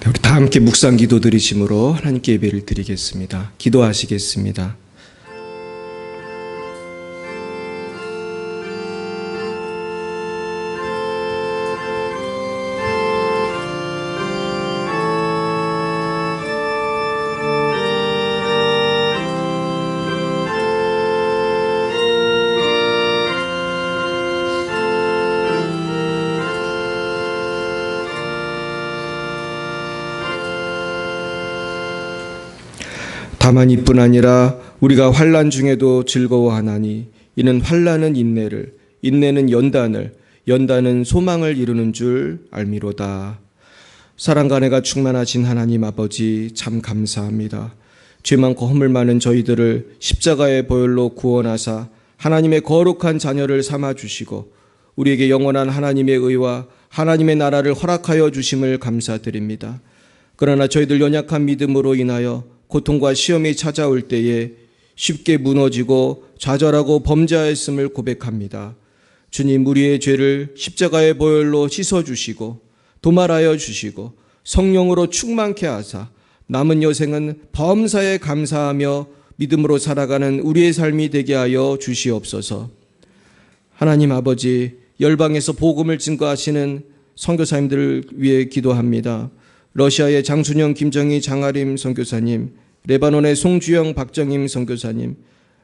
우리 다 함께 묵상 기도 드리심으로 하나님께 예배를 드리겠습니다. 기도하시겠습니다. 다만 이뿐 아니라 우리가 환난 중에도 즐거워하나니 이는 환난은 인내를, 인내는 연단을, 연단은 소망을 이루는 줄 알미로다. 사랑과 은혜가 충만하신 하나님 아버지 참 감사합니다. 죄 많고 허물 많은 저희들을 십자가의 보혈로 구원하사 하나님의 거룩한 자녀를 삼아주시고 우리에게 영원한 하나님의 의와 하나님의 나라를 허락하여 주심을 감사드립니다. 그러나 저희들 연약한 믿음으로 인하여 고통과 시험이 찾아올 때에 쉽게 무너지고 좌절하고 범죄하였음을 고백합니다. 주님, 우리의 죄를 십자가의 보혈로 씻어주시고 도말하여 주시고 성령으로 충만케 하사 남은 여생은 범사에 감사하며 믿음으로 살아가는 우리의 삶이 되게 하여 주시옵소서. 하나님 아버지, 열방에서 복음을 증거하시는 선교사님들을 위해 기도합니다. 러시아의 장순영, 김정희, 장아림 선교사님, 레바논의 송주영, 박정임 선교사님,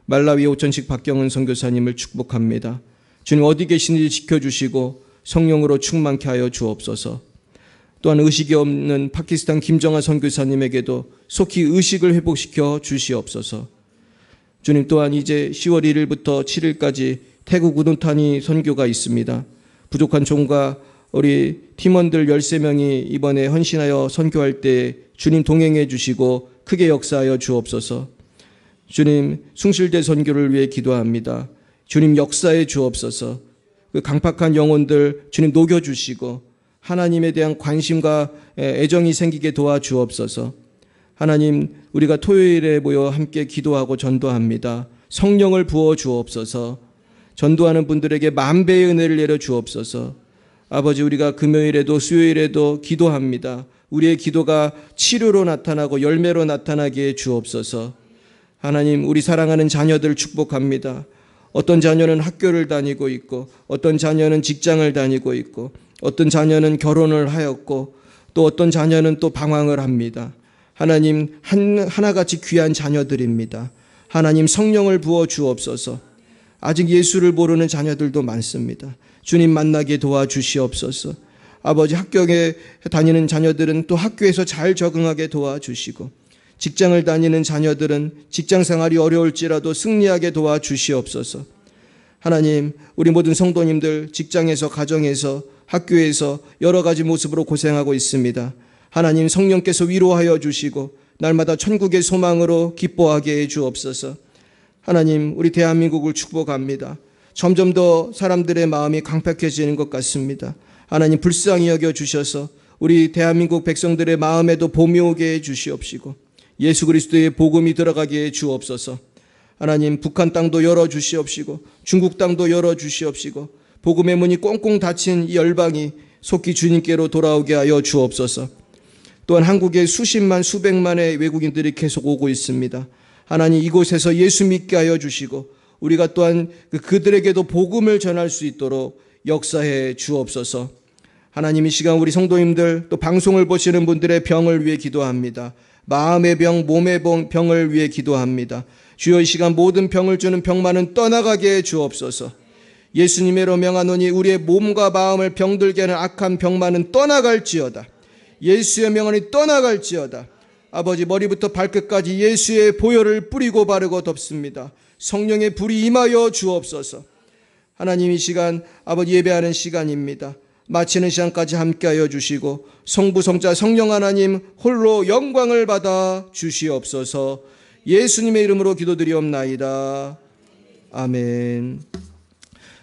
말라위 오천식 박경은 선교사님을 축복합니다. 주님, 어디 계신지 지켜주시고 성령으로 충만케 하여 주옵소서. 또한 의식이 없는 파키스탄 김정아 선교사님에게도 속히 의식을 회복시켜 주시옵소서. 주님, 또한 이제 10월 1일부터 7일까지 태국 우둔타니 선교가 있습니다. 부족한 종과 우리 팀원들 13명이 이번에 헌신하여 선교할 때 주님 동행해 주시고 크게 역사하여 주옵소서. 주님, 숭실대 선교를 위해 기도합니다. 주님 역사해 주옵소서. 그 강팍한 영혼들 주님 녹여주시고 하나님에 대한 관심과 애정이 생기게 도와주옵소서. 하나님, 우리가 토요일에 모여 함께 기도하고 전도합니다. 성령을 부어 주옵소서. 전도하는 분들에게 만배의 은혜를 내려 주옵소서. 아버지, 우리가 금요일에도 수요일에도 기도합니다. 우리의 기도가 치료로 나타나고 열매로 나타나게 해 주옵소서. 하나님, 우리 사랑하는 자녀들 축복합니다. 어떤 자녀는 학교를 다니고 있고 어떤 자녀는 직장을 다니고 있고 어떤 자녀는 결혼을 하였고 또 어떤 자녀는 또 방황을 합니다. 하나님, 하나같이 귀한 자녀들입니다. 하나님, 성령을 부어 주옵소서. 아직 예수를 모르는 자녀들도 많습니다. 주님 만나게 도와주시옵소서. 아버지, 학교에 다니는 자녀들은 또 학교에서 잘 적응하게 도와주시고 직장을 다니는 자녀들은 직장 생활이 어려울지라도 승리하게 도와주시옵소서. 하나님, 우리 모든 성도님들 직장에서, 가정에서, 학교에서 여러 가지 모습으로 고생하고 있습니다. 하나님, 성령께서 위로하여 주시고 날마다 천국의 소망으로 기뻐하게 해 주옵소서. 하나님, 우리 대한민국을 축복합니다. 점점 더 사람들의 마음이 강팍해지는 것 같습니다. 하나님, 불쌍히 여겨주셔서 우리 대한민국 백성들의 마음에도 봄이 오게 해 주시옵시고 예수 그리스도의 복음이 들어가게 해 주옵소서. 하나님, 북한 땅도 열어주시옵시고 중국 땅도 열어주시옵시고 복음의 문이 꽁꽁 닫힌 이 열방이 속히 주님께로 돌아오게 하여 주옵소서. 또한 한국에 수십만 수백만의 외국인들이 계속 오고 있습니다. 하나님, 이곳에서 예수 믿게 하여 주시고 우리가 또한 그들에게도 복음을 전할 수 있도록 역사해 주옵소서. 하나님, 이 시간 우리 성도님들 또 방송을 보시는 분들의 병을 위해 기도합니다. 마음의 병, 몸의 병을 위해 기도합니다. 주여, 이 시간 모든 병을 주는 병만은 떠나가게 해 주옵소서. 예수님의로 명하노니 우리의 몸과 마음을 병들게 하는 악한 병만은 떠나갈지어다. 예수의 명하니 떠나갈지어다. 아버지, 머리부터 발끝까지 예수의 보혈을 뿌리고 바르고 덮습니다. 성령의 불이 임하여 주옵소서. 하나님, 이 시간 아버지 예배하는 시간입니다. 마치는 시간까지 함께하여 주시고 성부, 성자, 성령 하나님 홀로 영광을 받아 주시옵소서. 예수님의 이름으로 기도드리옵나이다. 아멘.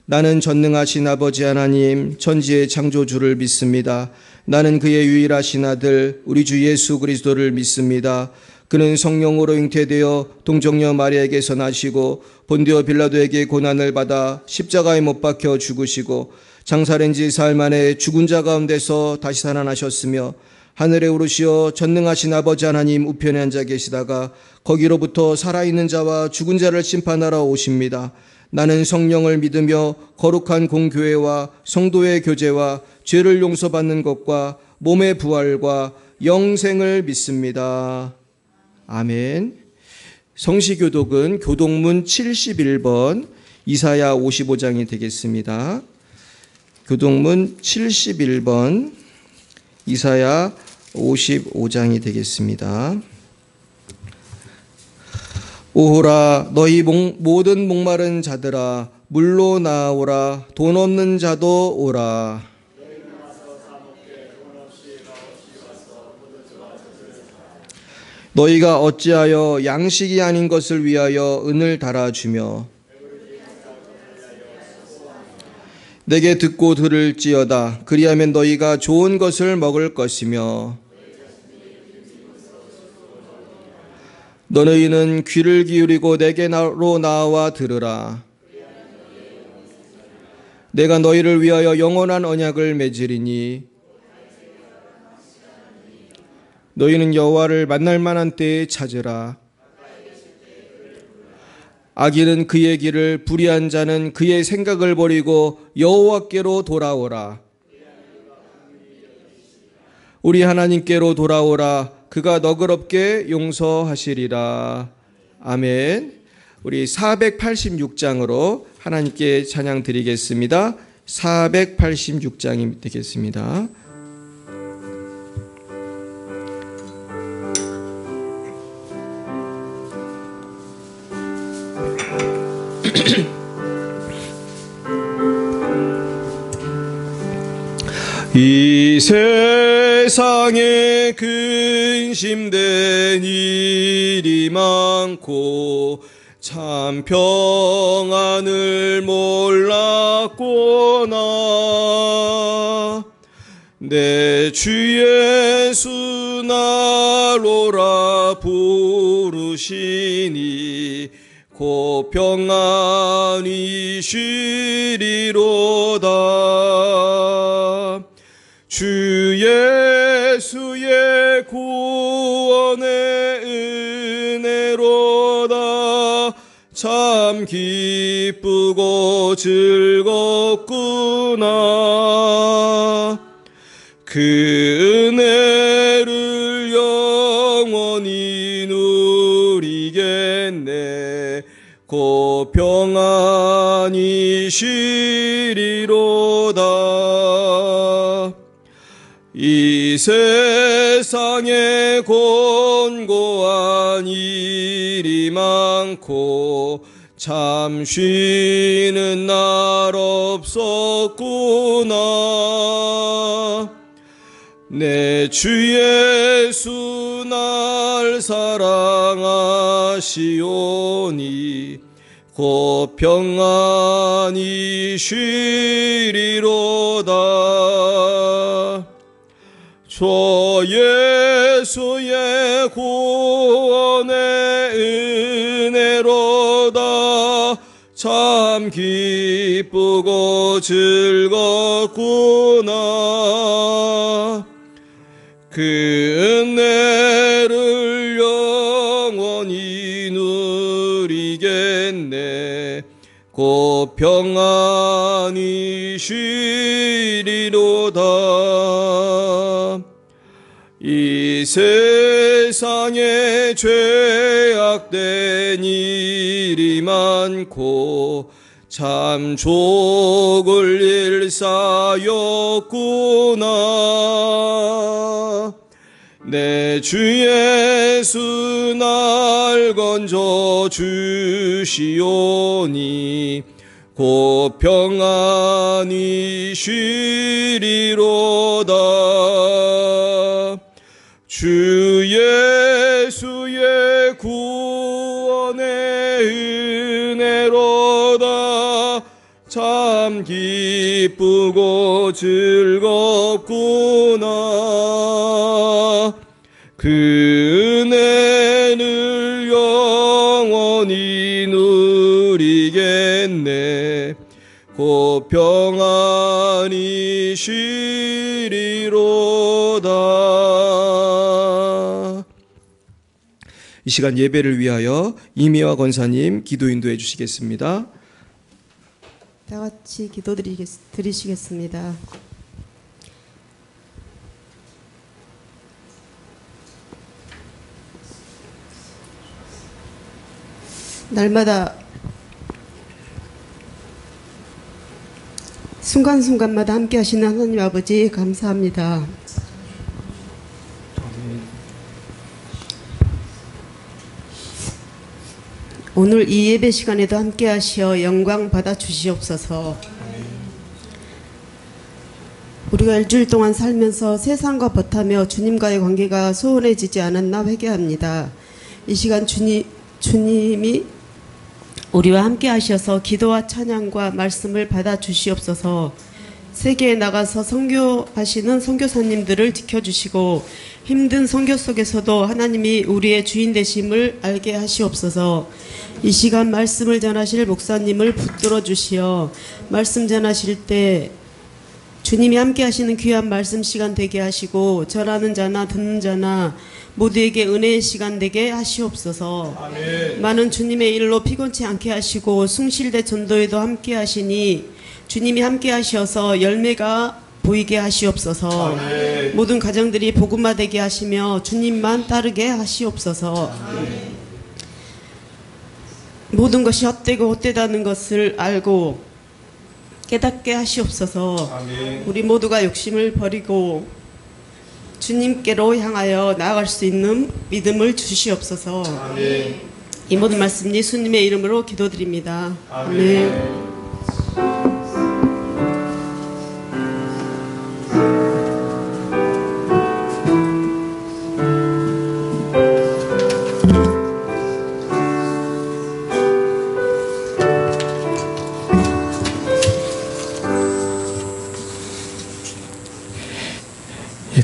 나는 전능하신 아버지 하나님, 천지의 창조주를 믿습니다. 나는 그의 유일하신 아들 우리 주 예수 그리스도를 믿습니다. 그는 성령으로 잉태되어 동정녀 마리아에게서 나시고 본디오 빌라도에게 고난을 받아 십자가에 못 박혀 죽으시고 장사된 지 사흘 만에 죽은 자 가운데서 다시 살아나셨으며 하늘에 오르시어 전능하신 아버지 하나님 우편에 앉아 계시다가 거기로부터 살아있는 자와 죽은 자를 심판하러 오십니다. 나는 성령을 믿으며 거룩한 공교회와 성도의 교제와 죄를 용서받는 것과 몸의 부활과 영생을 믿습니다. 아멘. 성시교독은 교독문 71번, 이사야 55장이 되겠습니다. 교독문 71번, 이사야 55장이 되겠습니다. 오호라, 너희 모든 목마른 자들아, 물로 나오라. 돈 없는 자도 오라. 너희가 어찌하여 양식이 아닌 것을 위하여 은을 달아주며 내게 듣고 들을지어다. 그리하면 너희가 좋은 것을 먹을 것이며 너희는 귀를 기울이고 내게로 나와 들으라. 내가 너희를 위하여 영원한 언약을 맺으리니 너희는 여호와를 만날 만한 때에 찾으라. 악인은 그의 길을, 불의한 자는 그의 생각을 버리고 여호와께로 돌아오라. 우리 하나님께로 돌아오라. 그가 너그럽게 용서하시리라. 아멘. 우리 486장으로 하나님께 찬양 드리겠습니다. 486장이 되겠습니다. 이 세상에 근심된 일이 많고 참 평안을 몰랐구나. 내 주 예수 날 오라 부르시니 곧 평안히 쉬리로다. 주 예수의 구원의 은혜로다. 참 기쁘고 즐겁구나. 그 은혜를 영원히 누리겠네. 곧 평안히 쉬리로다. 이 세상에 곤고한 일이 많고 참 쉬는 날 없었구나. 내 주 예수 날 사랑하시오니 곧 평안히 쉬리로다. 저 예수의 구원의 은혜로다. 참 기쁘고 즐겁구나. 그 은혜를 영원히 누리겠네. 곧 평안히 쉬리로다. 이 세상에 죄악된 일이 많고 참 족을 일사였구나. 내 주 예수 날 건져 주시오니 곧 평안히 쉬리로다. 주 예수의 구원의 은혜로다. 참 기쁘고 즐겁구나. 그 은혜를 영원히 누리겠네. 곧 평안히 쉬리로다. 이 시간 예배를 위하여 이미화 권사님 기도 인도해 주시겠습니다. 다 같이 기도 드리시겠습니다. 날마다 순간순간마다 함께 하시는 하나님 아버지 감사합니다. 오늘 이 예배 시간에도 함께 하시어 영광 받아 주시옵소서. 우리가 일주일 동안 살면서 세상과 벗하며 주님과의 관계가 소원해지지 않았나 회개합니다. 이 시간 주님이 우리와 함께 하셔서 기도와 찬양과 말씀을 받아 주시옵소서. 세계에 나가서 선교하시는 선교사님들을 지켜주시고 힘든 선교 속에서도 하나님이 우리의 주인 되심을 알게 하시옵소서. 이 시간 말씀을 전하실 목사님을 붙들어 주시어 말씀 전하실 때 주님이 함께 하시는 귀한 말씀 시간 되게 하시고 전하는 자나 듣는 자나 모두에게 은혜의 시간 되게 하시옵소서. 아멘. 많은 주님의 일로 피곤치 않게 하시고 숭실대 전도에도 함께 하시니 주님이 함께 하셔서 열매가 보이게 하시옵소서. 아멘. 모든 가정들이 복음화 되게 하시며 주님만 따르게 하시옵소서. 아멘. 모든 것이 헛되고 헛되다는 것을 알고 깨닫게 하시옵소서. 아멘. 우리 모두가 욕심을 버리고 주님께로 향하여 나아갈 수 있는 믿음을 주시옵소서. 아멘. 이 모든 말씀 예수님의 이름으로 기도드립니다. 아멘. 아멘.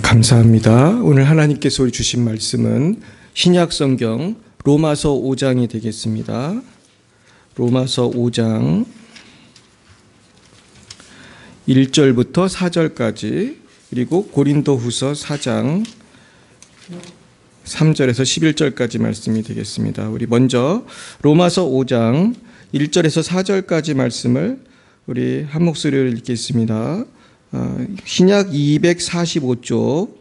감사합니다. 오늘 하나님께서 주신 말씀은 신약성경 로마서 5장이 되겠습니다. 로마서 5장 1절부터 4절까지 그리고 고린도후서 4장 3절에서 11절까지 말씀이 되겠습니다. 우리 먼저 로마서 5장 1절에서 4절까지 말씀을 우리 한 목소리로 읽겠습니다. 신약 245쪽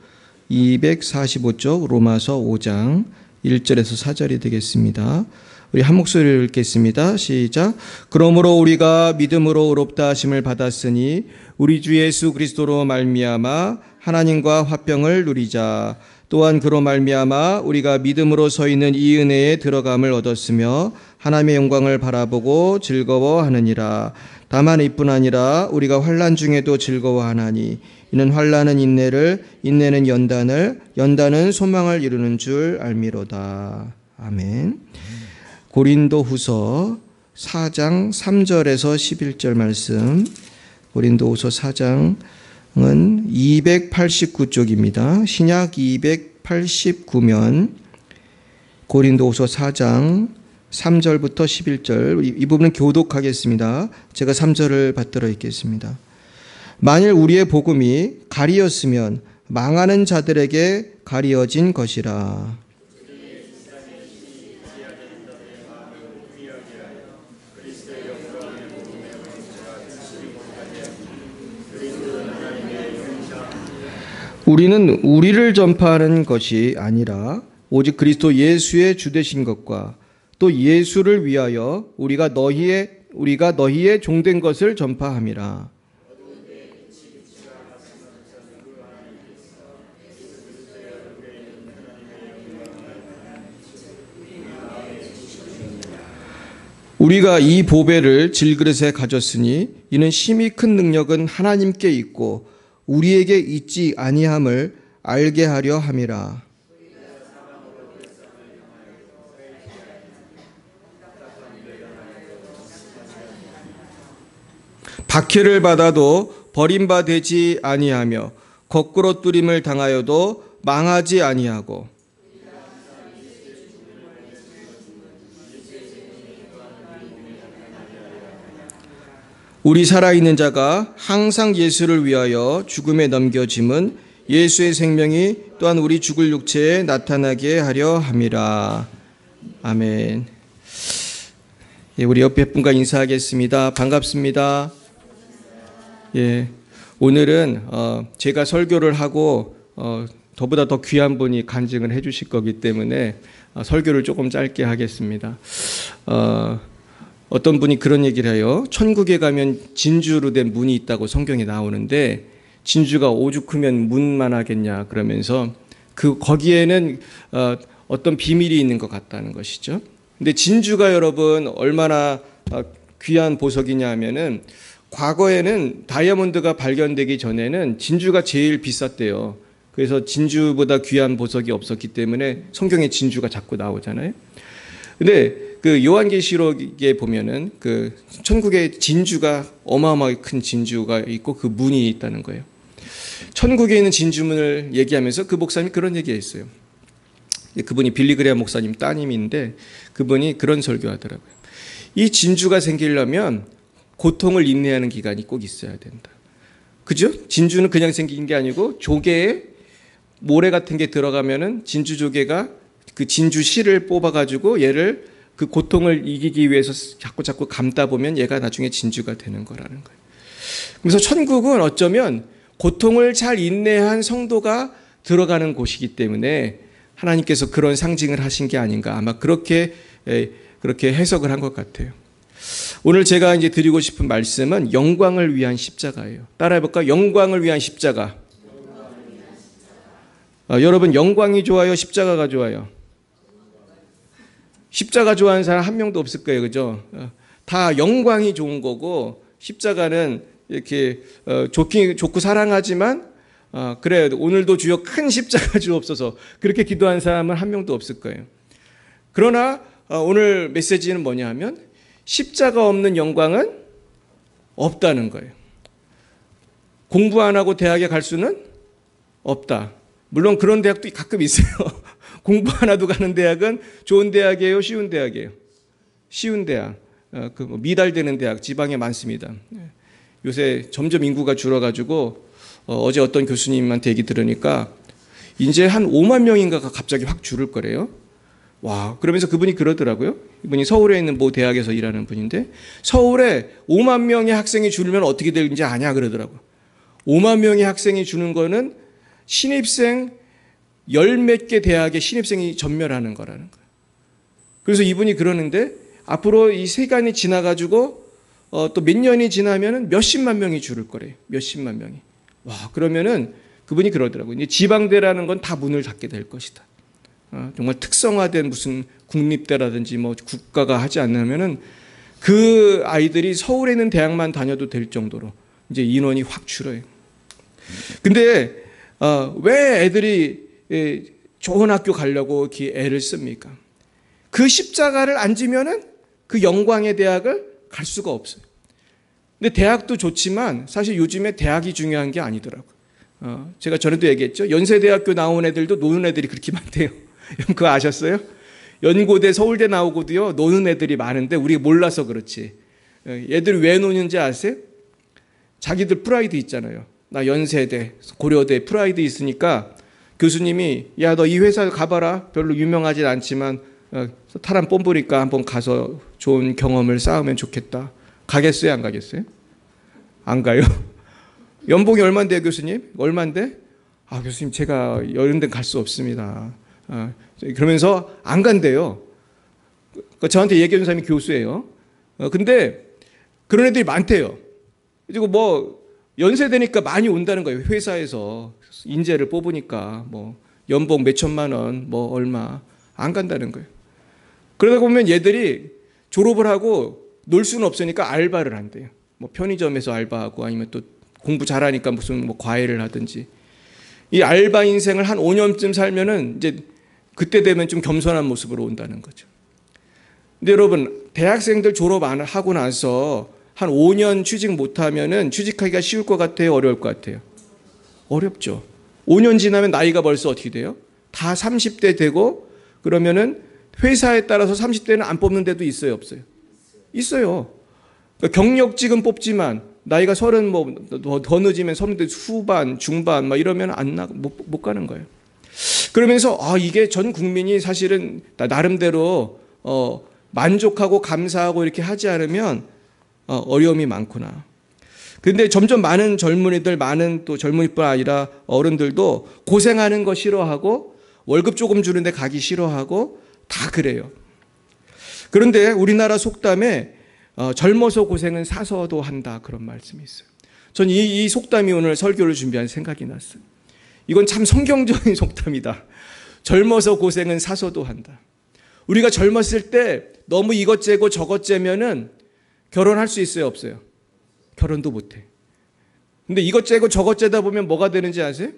로마서 5장 1절에서 4절이 되겠습니다. 우리 한 목소리로 읽겠습니다. 시작. 그러므로 우리가 믿음으로 의롭다 하심을 받았으니 우리 주 예수 그리스도로 말미암아 하나님과 화평을 누리자. 또한 그로 말미암아 우리가 믿음으로 서 있는 이 은혜에 들어감을 얻었으며 하나님의 영광을 바라보고 즐거워하느니라. 다만 이뿐 아니라 우리가 환난 중에도 즐거워하나니 이는 환난은 인내를, 인내는 연단을, 연단은 소망을 이루는 줄 알미로다. 아멘. 고린도후서 4장 3절에서 11절 말씀. 고린도후서 4장은 289쪽입니다. 신약 289면 고린도후서 4장 3절부터 11절 이 부분은 교독하겠습니다. 제가 3절을 받들어 읽겠습니다. 만일 우리의 복음이 가리였으면 망하는 자들에게 가리어진 것이라. 우리는 우리를 전파하는 것이 아니라 오직 그리스도 예수의 주되신 것과 또 예수를 위하여 우리가 너희의 종된 것을 전파함이라. 우리가 이 보배를 질그릇에 가졌으니 이는 심히 큰 능력은 하나님께 있고 우리에게 있지 아니함을 알게 하려 함이라. 박해를 받아도 버림받지 아니하며 거꾸로 뚫림을 당하여도 망하지 아니하고 우리 살아있는 자가 항상 예수를 위하여 죽음에 넘겨짐은 예수의 생명이 또한 우리 죽을 육체에 나타나게 하려 함이라. 아멘. 예, 우리 옆에 분과 인사하겠습니다. 반갑습니다. 예, 오늘은 제가 설교를 하고 저보다 더 귀한 분이 간증을 해주실 거기 때문에 설교를 조금 짧게 하겠습니다. 어떤 분이 그런 얘기를 해요. 천국에 가면 진주로 된 문이 있다고 성경에 나오는데 진주가 오죽하면 문만 하겠냐 그러면서 거기에는 어떤 비밀이 있는 것 같다는 것이죠. 근데 진주가 여러분 얼마나 귀한 보석이냐 하면은 과거에는 다이아몬드가 발견되기 전에는 진주가 제일 비쌌대요. 그래서 진주보다 귀한 보석이 없었기 때문에 성경에 진주가 자꾸 나오잖아요. 근데 그 요한계시록에 보면은 그 천국에 진주가 어마어마하게 큰 진주가 있고 그 문이 있다는 거예요. 천국에 있는 진주문을 얘기하면서 그 목사님이 그런 얘기했어요. 그분이 빌리그레아 목사님 따님인데 그분이 그런 설교하더라고요. 이 진주가 생기려면 고통을 인내하는 기간이 꼭 있어야 된다. 그죠? 진주는 그냥 생긴 게 아니고 조개에 모래 같은 게 들어가면은 진주 조개가 그 진주 실을 뽑아가지고 얘를 그 고통을 이기기 위해서 자꾸 감다 보면 얘가 나중에 진주가 되는 거라는 거예요. 그래서 천국은 어쩌면 고통을 잘 인내한 성도가 들어가는 곳이기 때문에 하나님께서 그런 상징을 하신 게 아닌가 아마 그렇게 해석을 한 것 같아요. 오늘 제가 이제 드리고 싶은 말씀은 영광을 위한 십자가예요. 따라해볼까요? 영광을 위한 십자가. 여러분 영광이 좋아요? 십자가가 좋아요? 십자가 좋아하는 사람 한 명도 없을 거예요. 그죠? 다 영광이 좋은 거고 십자가는 이렇게 좋고 사랑하지만 그래 오늘도 주여 큰 십자가 주옵소서 그렇게 기도한 사람은 한 명도 없을 거예요. 그러나 오늘 메시지는 뭐냐 하면 십자가 없는 영광은 없다는 거예요. 공부 안 하고 대학에 갈 수는 없다. 물론 그런 대학도 가끔 있어요. 공부 안 하고 가는 대학은 좋은 대학이에요? 쉬운 대학이에요? 쉬운 대학. 미달되는 대학 지방에 많습니다. 요새 점점 인구가 줄어가지고 어제 어떤 교수님한테 얘기 들으니까 이제 한 5만 명인가가 갑자기 확 줄을 거래요. 와, 그러면서 그분이 그러더라고요. 이분이 서울에 있는 모 대학에서 일하는 분인데 서울에 5만 명의 학생이 줄면 어떻게 되는지 아냐 그러더라고요. 5만 명의 학생이 주는 거는 신입생 10몇 개 대학의 신입생이 전멸하는 거라는 거예요. 그래서 이분이 그러는데 앞으로 이 시간이 지나가지고 또 몇 년이 지나면은 몇십만 명이 줄을 거래요. 몇십만 명이. 와, 그러면은 그분이 그러더라고요. 이제 지방대라는 건 다 문을 닫게 될 것이다. 정말 특성화된 무슨 국립대라든지 뭐 국가가 하지 않으면은 그 아이들이 서울에 있는 대학만 다녀도 될 정도로 이제 인원이 확 줄어요. 근데 왜 애들이 좋은 학교 가려고 이렇게 애를 씁니까? 그 십자가를 안 지면은 그 영광의 대학을 갈 수가 없어요. 근데 대학도 좋지만 사실 요즘에 대학이 중요한 게 아니더라고요. 제가 전에도 얘기했죠. 연세대학교 나온 애들도 노는 애들이 그렇게 많대요. 그거 아셨어요? 연고대, 서울대 나오고도요 노는 애들이 많은데 우리가 몰라서 그렇지. 얘들이 왜 노는지 아세요? 자기들 프라이드 있잖아요. 나 연세대, 고려대 프라이드 있으니까 교수님이 야, 너 이 회사 가봐라. 별로 유명하진 않지만 사람 뽐뿌니까 한번 가서 좋은 경험을 쌓으면 좋겠다. 가겠어요? 안 가겠어요? 안 가요? 연봉이 얼만데요, 교수님? 얼만데? 교수님 제가 이런 데는 갈 수 없습니다. 그러면서 안 간대요. 저한테 얘기해 준 사람이 교수예요. 근데 그런 애들이 많대요. 그리고 뭐 연세대니까 많이 온다는 거예요. 회사에서 인재를 뽑으니까 뭐 연봉 몇 천만 원, 뭐 얼마 안 간다는 거예요. 그러다 보면 얘들이 졸업을 하고 놀 수는 없으니까 알바를 한대요. 뭐 편의점에서 알바하고 아니면 또 공부 잘하니까 무슨 뭐 과외를 하든지. 이 알바 인생을 한 5년쯤 살면은 이제 그때 되면 좀 겸손한 모습으로 온다는 거죠. 근데 여러분 대학생들 졸업 안 하고 나서 한 5년 취직 못하면은 취직하기가 쉬울 것 같아요? 어려울 것 같아요? 어렵죠. 5년 지나면 나이가 벌써 어떻게 돼요? 다 30대 되고 그러면은 회사에 따라서 30대는 안 뽑는 데도 있어요? 없어요? 있어요. 그러니까 경력직은 뽑지만 나이가 30 뭐 더 늦으면 30대 후반, 중반 막 이러면 못 가는 거예요. 그러면서 이게 전 국민이 사실은 나름대로 만족하고 감사하고 이렇게 하지 않으면 어려움이 많구나. 근데 점점 많은 젊은이들, 많은 또 젊은이뿐 아니라 어른들도 고생하는 거 싫어하고 월급 조금 주는데 가기 싫어하고 다 그래요. 그런데 우리나라 속담에 젊어서 고생은 사서도 한다, 그런 말씀이 있어요. 전 이 속담이 오늘 설교를 준비한 생각이 났어요. 이건 참 성경적인 속담이다. 젊어서 고생은 사서도 한다. 우리가 젊었을 때 너무 이것째고 저것째면은 결혼할 수 있어요, 없어요? 결혼도 못해. 근데 이것째고 저것째다 보면 뭐가 되는지 아세요?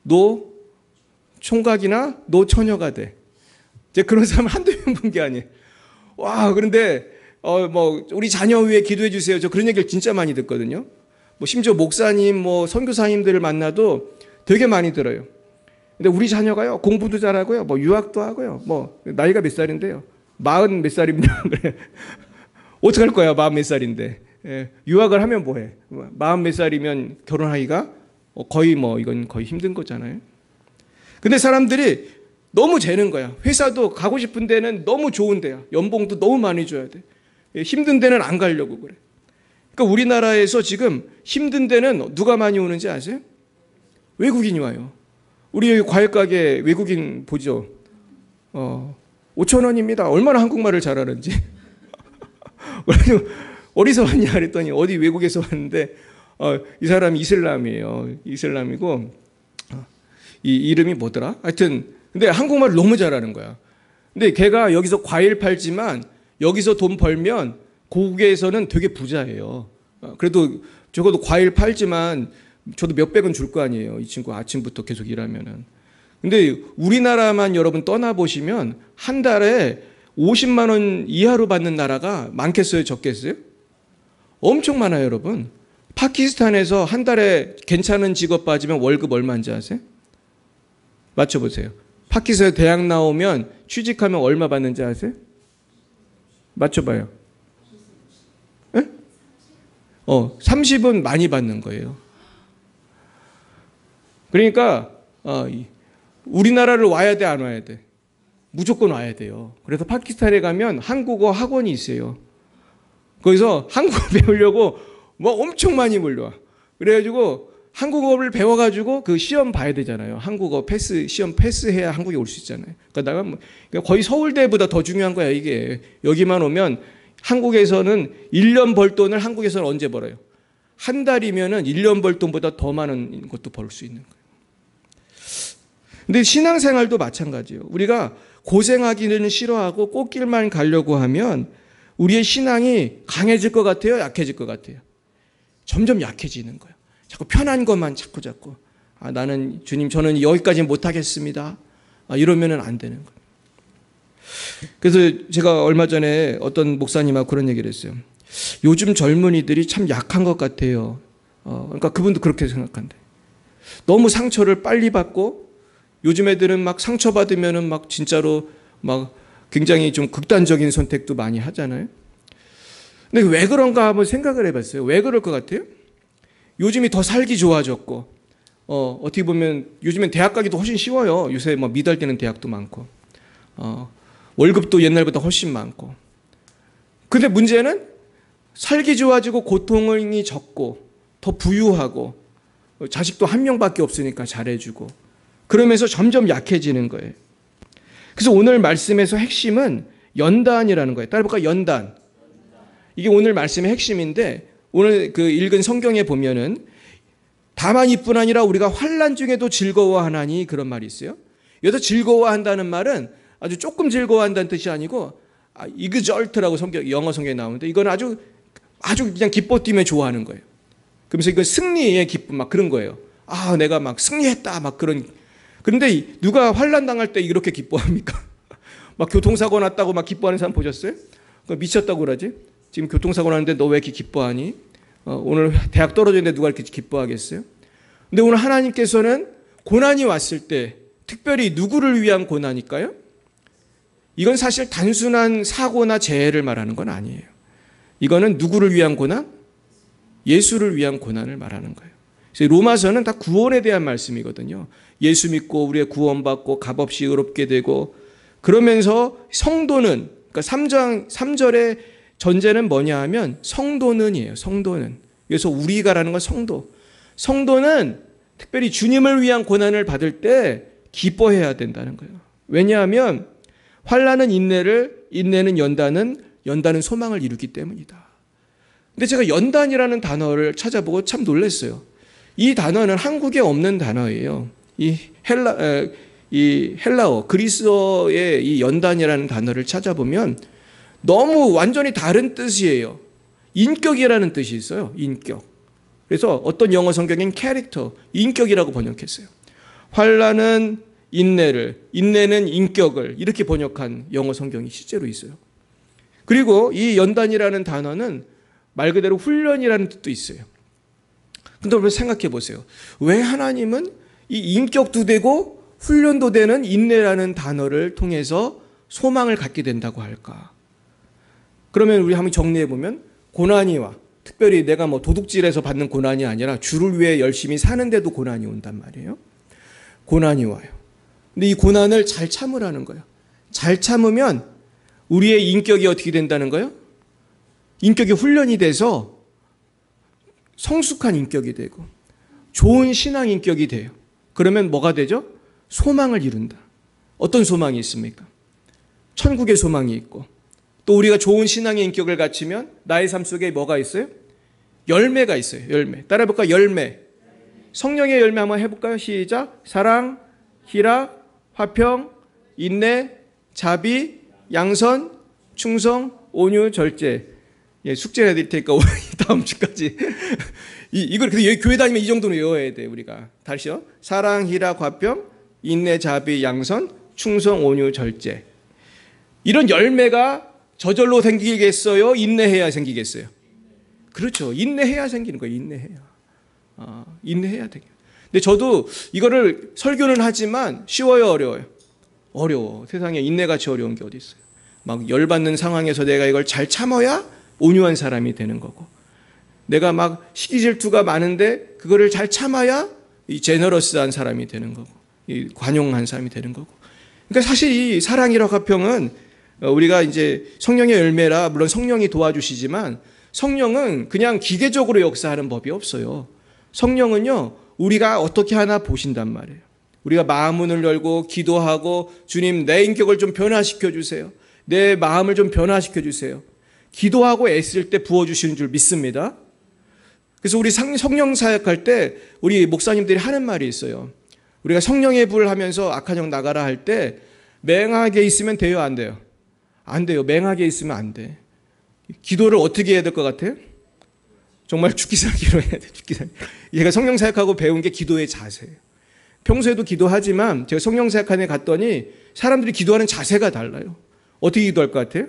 노 총각이나 노 처녀가 돼. 이제 그런 사람 한두 명 본 게 아니에요. 와, 그런데 우리 자녀 위해 기도해 주세요. 저 그런 얘기를 진짜 많이 듣거든요. 심지어 목사님, 선교사님들을 만나도 되게 많이 들어요. 근데 우리 자녀가요, 공부도 잘하고요, 유학도 하고요, 나이가 몇 살인데요? 40 몇 살입니다. 그래. 어떡할 거야, 40 몇 살인데. 예, 유학을 하면 뭐해? 40 몇 살이면 결혼하기가 이건 거의 힘든 거잖아요. 근데 사람들이 너무 재는 거야. 회사도 가고 싶은 데는 너무 좋은 데야. 연봉도 너무 많이 줘야 돼. 예, 힘든 데는 안 가려고 그래. 그러니까 우리나라에서 지금 힘든 데는 누가 많이 오는지 아세요? 외국인이 와요. 우리 여기 과일가게 외국인 보죠. 5,000원입니다. 얼마나 한국말을 잘하는지. 어디서 왔냐 그랬더니 어디 외국에서 왔는데 이 사람이 이슬람이에요. 이슬람이고 이 이름이 뭐더라? 하여튼 근데 한국말을 너무 잘하는 거야. 근데 걔가 여기서 과일 팔지만 여기서 돈 벌면 고국에서는 되게 부자예요. 그래도 적어도 과일 팔지만 저도 몇백은 줄 거 아니에요. 이 친구 아침부터 계속 일하면은. 근데 우리나라만 여러분 떠나보시면 한 달에 50만 원 이하로 받는 나라가 많겠어요? 적겠어요? 엄청 많아요, 여러분. 파키스탄에서 한 달에 괜찮은 직업 빠지면 월급 얼마인지 아세요? 맞춰보세요. 파키스탄에 대학 나오면 취직하면 얼마 받는지 아세요? 맞춰봐요. 에? 30은 많이 받는 거예요. 그러니까 우리나라를 와야 돼, 안 와야 돼? 무조건 와야 돼요. 그래서 파키스탄에 가면 한국어 학원이 있어요. 거기서 한국어 배우려고 엄청 많이 몰려와. 그래가지고 한국어를 배워가지고 그 시험 봐야 되잖아요. 한국어 시험 패스해야 한국에 올 수 있잖아요. 그러니까 내가 거의 서울대보다 더 중요한 거야, 이게. 여기만 오면 한국에서는 1년 벌 돈을 한국에서는 언제 벌어요? 한 달이면은 1년 벌 돈보다 더 많은 것도 벌 수 있는 거예요. 근데 신앙생활도 마찬가지예요. 우리가 고생하기는 싫어하고 꽃길만 가려고 하면 우리의 신앙이 강해질 것 같아요? 약해질 것 같아요? 점점 약해지는 거예요. 자꾸 편한 것만 자꾸. 나는 주님, 저는 여기까지는 못하겠습니다. 이러면은 안 되는 거예요. 그래서 제가 얼마 전에 어떤 목사님하고 그런 얘기를 했어요. 요즘 젊은이들이 참 약한 것 같아요. 그러니까 그분도 그렇게 생각한대. 너무 상처를 빨리 받고 요즘 애들은 막 상처받으면은 막 진짜로 막 굉장히 좀 극단적인 선택도 많이 하잖아요. 근데 왜 그런가 한번 생각을 해봤어요. 왜 그럴 것 같아요? 요즘이 더 살기 좋아졌고, 어떻게 보면 요즘엔 대학 가기도 훨씬 쉬워요. 요새 미달되는 대학도 많고, 월급도 옛날보다 훨씬 많고. 근데 문제는 살기 좋아지고 고통이 적고 더 부유하고 자식도 한 명밖에 없으니까 잘해주고 그러면서 점점 약해지는 거예요. 그래서 오늘 말씀에서 핵심은 연단이라는 거예요. 따라볼까요? 연단. 이게 오늘 말씀의 핵심인데 오늘 그 읽은 성경에 보면은 다만 이뿐 아니라 우리가 환난 중에도 즐거워하나니 그런 말이 있어요. 여기서 즐거워한다는 말은 아주 조금 즐거워한다는 뜻이 아니고 exalt라고 영어 성경에 나오는데 이건 아주 그냥 기뻐 뛰며 좋아하는 거예요. 그러면서 이건 승리의 기쁨 막 그런 거예요. 내가 막 승리했다 막 그런. 그런데 누가 환난 당할 때 이렇게 기뻐합니까? 막 교통사고 났다고 막 기뻐하는 사람 보셨어요? 미쳤다고 그러지? 지금 교통사고 났는데 너 왜 이렇게 기뻐하니? 오늘 대학 떨어졌는데 누가 이렇게 기뻐하겠어요? 근데 오늘 하나님께서는 고난이 왔을 때 특별히 누구를 위한 고난일까요? 이건 사실 단순한 사고나 재해를 말하는 건 아니에요. 이거는 누구를 위한 고난? 예수를 위한 고난을 말하는 거예요. 그래서 로마서는 다 구원에 대한 말씀이거든요. 예수 믿고 우리의 구원받고 값없이 의롭게 되고 그러면서 성도는, 그러니까 3절의 전제는 뭐냐 하면 성도는이에요. 성도는. 그래서 우리가라는 건 성도. 성도는 특별히 주님을 위한 고난을 받을 때 기뻐해야 된다는 거예요. 왜냐하면 환난은 인내를, 인내는 연단은, 연단은 소망을 이루기 때문이다. 근데 제가 연단이라는 단어를 찾아보고 참 놀랐어요. 이 단어는 한국에 없는 단어예요. 이 헬라어, 그리스어의 이 연단이라는 단어를 찾아보면 너무 완전히 다른 뜻이에요. 인격이라는 뜻이 있어요. 인격. 그래서 어떤 영어 성경엔 캐릭터, 인격이라고 번역했어요. 환난은 인내를, 인내는 인격을 이렇게 번역한 영어 성경이 실제로 있어요. 그리고 이 연단이라는 단어는 말 그대로 훈련이라는 뜻도 있어요. 근데 여러분 생각해 보세요. 왜 하나님은 이 인격도 되고 훈련도 되는 인내라는 단어를 통해서 소망을 갖게 된다고 할까? 그러면 우리 한번 정리해 보면 고난이 와. 특별히 내가 뭐 도둑질해서 받는 고난이 아니라 주를 위해 열심히 사는데도 고난이 온단 말이에요. 고난이 와요. 근데 이 고난을 잘 참으라는 거예요. 잘 참으면 우리의 인격이 어떻게 된다는 거예요? 인격이 훈련이 돼서 성숙한 인격이 되고 좋은 신앙 인격이 돼요. 그러면 뭐가 되죠? 소망을 이룬다. 어떤 소망이 있습니까? 천국의 소망이 있고 또 우리가 좋은 신앙의 인격을 갖추면 나의 삶 속에 뭐가 있어요? 열매가 있어요. 열매. 따라해볼까요? 열매. 성령의 열매 한번 해볼까요? 시작. 사랑, 희락, 화평, 인내, 자비, 양선, 충성, 온유, 절제. 예, 숙제 해드릴 테니까 다음 주까지. 이걸 근데 여기 교회 다니면 이 정도는 외워야 돼 우리가. 다시요. 사랑, 희락, 화평, 인내, 자비, 양선, 충성, 온유, 절제. 이런 열매가 저절로 생기겠어요? 인내해야 생기겠어요? 그렇죠. 인내해야 생기는 거예요. 인내해야. 인내해야 되겠어요. 근데 저도 이거를 설교는 하지만 쉬워요, 어려워요? 어려워. 세상에 인내같이 어려운 게 어디 있어요? 막 열받는 상황에서 내가 이걸 잘 참아야 온유한 사람이 되는 거고, 내가 막 시기 질투가 많은데 그거를 잘 참아야 이 제너러스한 사람이 되는 거고, 이 관용한 사람이 되는 거고. 그러니까 사실 이 사랑이라 화평은 우리가 이제 성령의 열매라 물론 성령이 도와주시지만 성령은 그냥 기계적으로 역사하는 법이 없어요. 성령은요, 우리가 어떻게 하나 보신단 말이에요. 우리가 마음문을 열고 기도하고 주님 내 인격을 좀 변화시켜 주세요. 내 마음을 좀 변화시켜 주세요. 기도하고 애쓸 때 부어주시는 줄 믿습니다. 그래서 우리 성령 사역할 때 우리 목사님들이 하는 말이 있어요. 우리가 성령의 불 하면서 악한 영 나가라 할 때 맹하게 있으면 돼요, 안 돼요? 안 돼요. 맹하게 있으면 안 돼. 기도를 어떻게 해야 될 것 같아요? 정말 죽기 살기로 해야 돼. 죽기 살기. 제가 성령 사역하고 배운 게 기도의 자세예요. 평소에도 기도하지만 제가 성령 사역하는 데 갔더니 사람들이 기도하는 자세가 달라요. 어떻게 기도할 것 같아요?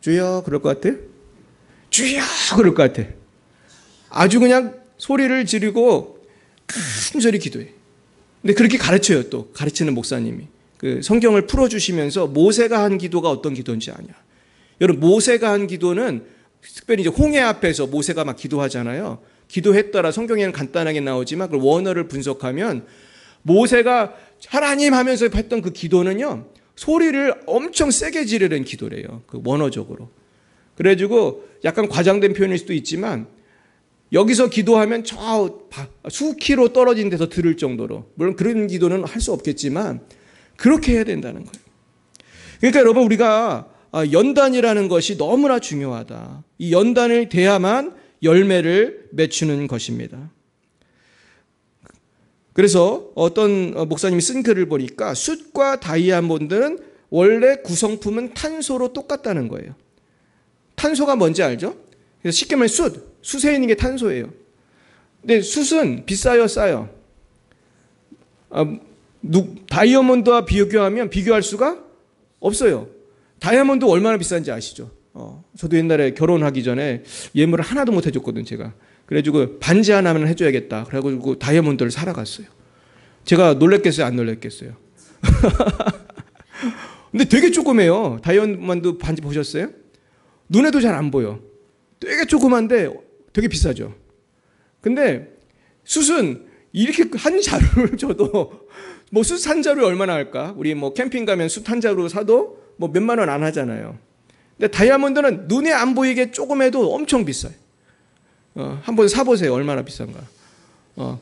주여 그럴 것 같아요? 주여 그럴 것 같아요. 아주 그냥 소리를 지르고 간절히 기도해. 근데 그렇게 가르쳐요. 또 가르치는 목사님이 그 성경을 풀어주시면서 모세가 한 기도가 어떤 기도인지 아냐. 여러분 모세가 한 기도는 특별히 이제 홍해 앞에서 모세가 막 기도하잖아요. 기도했더라 성경에는 간단하게 나오지만 그 원어를 분석하면 모세가 하나님 하면서 했던 그 기도는요, 소리를 엄청 세게 지르는 기도래요. 그 원어적으로. 그래가지고 약간 과장된 표현일 수도 있지만 여기서 기도하면 저 수키로 떨어진 데서 들을 정도로, 물론 그런 기도는 할 수 없겠지만 그렇게 해야 된다는 거예요. 그러니까 여러분 우리가 연단이라는 것이 너무나 중요하다. 이 연단을 대야만 열매를 맺추는 것입니다. 그래서 어떤 목사님이 쓴 글을 보니까 숯과 다이아몬드는 원래 구성품은 탄소로 똑같다는 거예요. 탄소가 뭔지 알죠? 그래서 쉽게 말해 숯에 있는 게 탄소예요. 근데 숯은 비싸요, 싸요? 다이아몬드와 비교할 수가 없어요. 다이아몬드 얼마나 비싼지 아시죠? 저도 옛날에 결혼하기 전에 예물을 하나도 못 해줬거든, 제가. 그래가지고 반지 하나만 해줘야겠다. 그래가지고 다이아몬드를 사러 갔어요. 제가 놀랬겠어요, 안 놀랬겠어요? 근데 되게 조그매요. 다이아몬드 반지 보셨어요? 눈에도 잘 안 보여. 되게 조그만데 되게 비싸죠. 근데 숯은 이렇게 한 자루를 줘도 뭐 숯 한 자루에 얼마나 할까? 우리 뭐 캠핑 가면 숯 한 자루 사도 뭐 몇만 원 안 하잖아요. 근데 다이아몬드는 눈에 안 보이게 조금 해도 엄청 비싸요. 한번 사보세요. 얼마나 비싼가.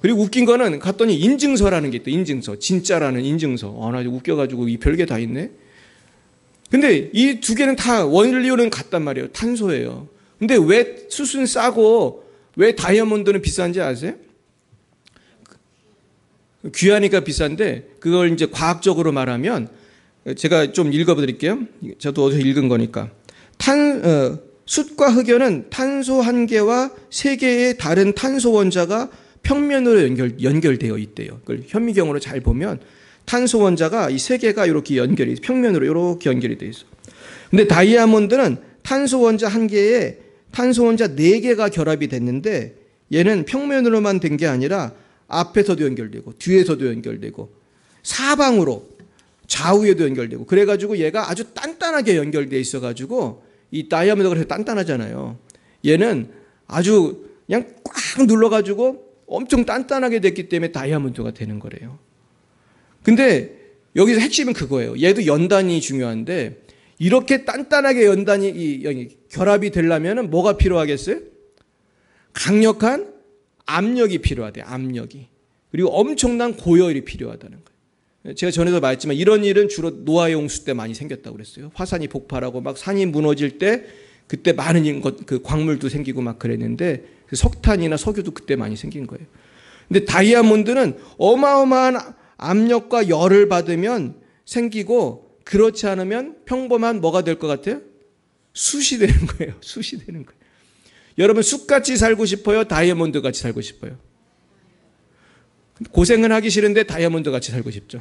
그리고 웃긴 거는 갔더니 인증서라는 게 있대. 인증서. 진짜라는 인증서. 나 웃겨가지고 이 별게 다 있네. 근데 이 두 개는 다 원료는 같단 말이에요. 탄소예요. 근데 왜 숯은 싸고 왜 다이아몬드는 비싼지 아세요? 귀하니까 비싼데 그걸 이제 과학적으로 말하면 제가 좀 읽어드릴게요. 저도 어디서 읽은 거니까. 숯과 흑연은 탄소 한 개와 세 개의 다른 탄소 원자가 평면으로 연결되어 있대요. 그걸 현미경으로 잘 보면 탄소 원자가 이 세 개가 이렇게 평면으로 이렇게 연결이 되어 있어. 근데 다이아몬드는 탄소 원자 한 개에 탄소 원자 네 개가 결합이 됐는데 얘는 평면으로만 된 게 아니라 앞에서도 연결되고 뒤에서도 연결되고 사방으로 좌우에도 연결되고 그래가지고 얘가 아주 단단하게 연결되어 있어가지고 이 다이아몬드가 그래서 단단하잖아요. 얘는 아주 그냥 꽉 눌러가지고 엄청 단단하게 됐기 때문에 다이아몬드가 되는 거래요. 근데 여기서 핵심은 그거예요. 얘도 연단이 중요한데 이렇게 단단하게 연단이 결합이 되려면 뭐가 필요하겠어요? 강력한 압력이 필요하대요. 압력이. 그리고 엄청난 고열이 필요하다는 거예요. 제가 전에도 말했지만 이런 일은 주로 노아의 홍수 때 많이 생겼다고 그랬어요. 화산이 폭발하고 막 산이 무너질 때 그때 많은 그 광물도 생기고 막 그랬는데 석탄이나 석유도 그때 많이 생긴 거예요. 근데 다이아몬드는 어마어마한 압력과 열을 받으면 생기고 그렇지 않으면 평범한 뭐가 될 것 같아요? 숯이 되는 거예요. 숯이 되는 거예요. 여러분 숯같이 살고 싶어요? 다이아몬드 같이 살고 싶어요? 고생은 하기 싫은데 다이아몬드 같이 살고 싶죠.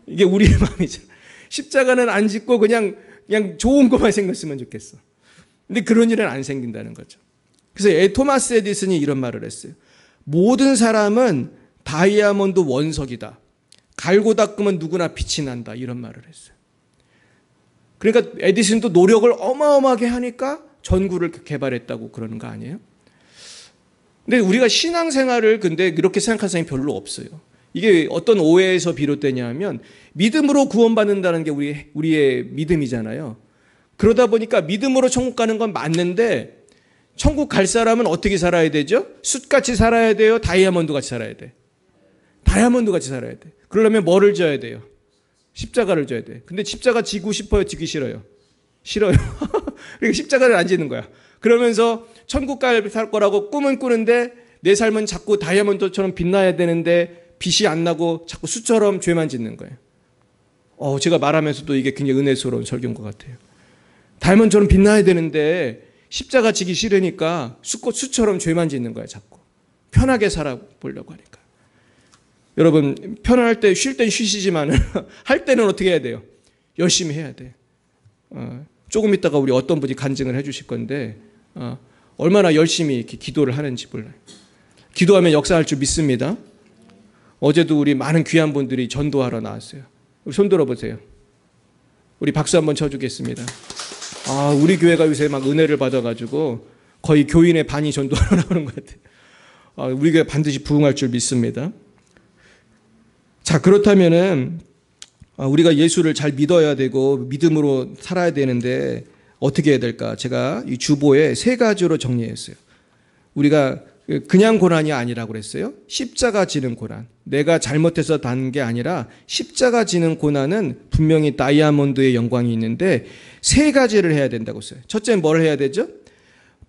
이게 우리의 마음이죠. 십자가는 안 짓고 그냥 좋은 것만 생겼으면 좋겠어. 근데 그런 일은 안 생긴다는 거죠. 그래서 토마스 에디슨이 이런 말을 했어요. 모든 사람은 다이아몬드 원석이다. 갈고 닦으면 누구나 빛이 난다. 이런 말을 했어요. 그러니까 에디슨도 노력을 어마어마하게 하니까 전구를 개발했다고 그러는 거 아니에요? 근데 우리가 신앙생활을 근데 이렇게 생각하는 사람이 별로 없어요. 이게 어떤 오해에서 비롯되냐 하면 믿음으로 구원받는다는 게 우리의 믿음이잖아요. 그러다 보니까 믿음으로 천국 가는 건 맞는데 천국 갈 사람은 어떻게 살아야 되죠? 숯같이 살아야 돼요? 다이아몬드 같이 살아야 돼? 다이아몬드 같이 살아야 돼. 그러려면 뭐를 져야 돼요? 십자가를 져야 돼. 근데 십자가 지고 싶어요? 지기 싫어요? 싫어요. 그러니까 십자가를 안 지는 거야. 그러면서 천국 갈 거라고 꿈은 꾸는데 내 삶은 자꾸 다이아몬드처럼 빛나야 되는데 빛이 안 나고 자꾸 숯처럼 죄만 짓는 거예요. 제가 말하면서도 이게 굉장히 은혜스러운 설교인 것 같아요. 다이아몬드처럼 빛나야 되는데 십자가 지기 싫으니까 숯처럼 죄만 짓는 거야. 자꾸 편하게 살아보려고 하니까. 여러분 편할 때 쉴 땐 쉬시지만 할 때는 어떻게 해야 돼요? 열심히 해야 돼. 조금 있다가 우리 어떤 분이 간증을 해 주실 건데 얼마나 열심히 이렇게 기도를 하는지 몰라요. 기도하면 역사할 줄 믿습니다. 어제도 우리 많은 귀한 분들이 전도하러 나왔어요. 손 들어보세요. 우리 박수 한번 쳐주겠습니다. 우리 교회가 요새 막 은혜를 받아가지고 거의 교인의 반이 전도하러 나오는 것 같아요. 우리 교회 반드시 부흥할 줄 믿습니다. 자, 그렇다면은 우리가 예수를 잘 믿어야 되고 믿음으로 살아야 되는데 어떻게 해야 될까? 제가 이 주보에 세 가지로 정리했어요. 우리가 그냥 고난이 아니라고 그랬어요. 십자가 지는 고난. 내가 잘못해서 단 게 아니라 십자가 지는 고난은 분명히 다이아몬드의 영광이 있는데 세 가지를 해야 된다고 했어요. 첫째는 뭘 해야 되죠?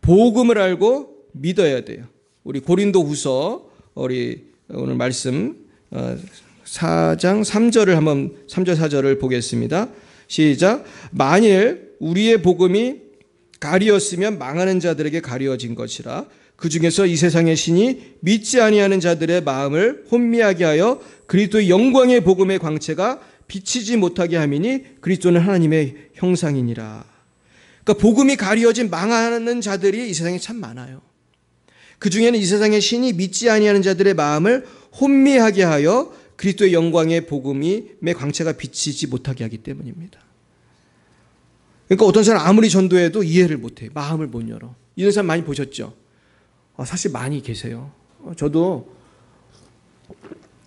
복음을 알고 믿어야 돼요. 우리 고린도후서 우리 오늘 말씀 4장 3절을 한번 3절 4절을 보겠습니다. 시작. 만일 우리의 복음이 가리었으면 망하는 자들에게 가리어진 것이라. 그 중에서 이 세상의 신이 믿지 아니하는 자들의 마음을 혼미하게 하여 그리스도의 영광의 복음의 광채가 비치지 못하게 함이니 그리스도는 하나님의 형상이니라. 그러니까 복음이 가리어진 망하는 자들이 이 세상에 참 많아요. 그 중에는 이 세상의 신이 믿지 아니하는 자들의 마음을 혼미하게 하여 그리스도의 영광의 복음의 광채가 비치지 못하게 하기 때문입니다. 그러니까 어떤 사람 아무리 전도해도 이해를 못해요. 마음을 못 열어. 이런 사람 많이 보셨죠? 사실 많이 계세요. 저도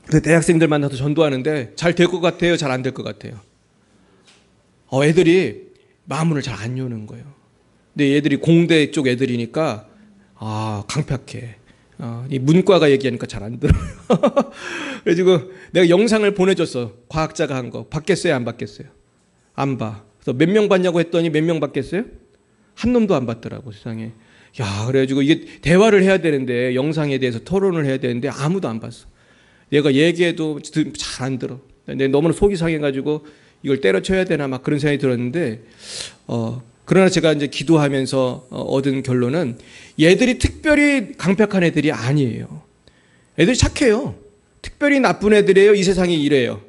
그래서 대학생들 만나서 전도하는데 잘 될 것 같아요? 잘 안 될 것 같아요? 애들이 마음문을 잘 안 여는 거예요. 근데 애들이 공대 쪽 애들이니까 강팍해. 이 문과가 얘기하니까 잘 안 들어요. 그래가지고 내가 영상을 보내줬어. 과학자가 한 거. 받겠어요? 안 받겠어요? 안 봐. 그래서 몇 명 받냐고 했더니 몇 명 받겠어요? 한 놈도 안 받더라고, 세상에. 야, 그래가지고 이게 대화를 해야 되는데, 영상에 대해서 토론을 해야 되는데 아무도 안 봤어. 내가 얘기해도 잘 안 들어. 근데 너무나 속이 상해가지고 이걸 때려쳐야 되나 막 그런 생각이 들었는데, 그러나 제가 이제 기도하면서 얻은 결론은 얘들이 특별히 강팍한 애들이 아니에요. 애들이 착해요. 특별히 나쁜 애들이에요. 이 세상이 이래요.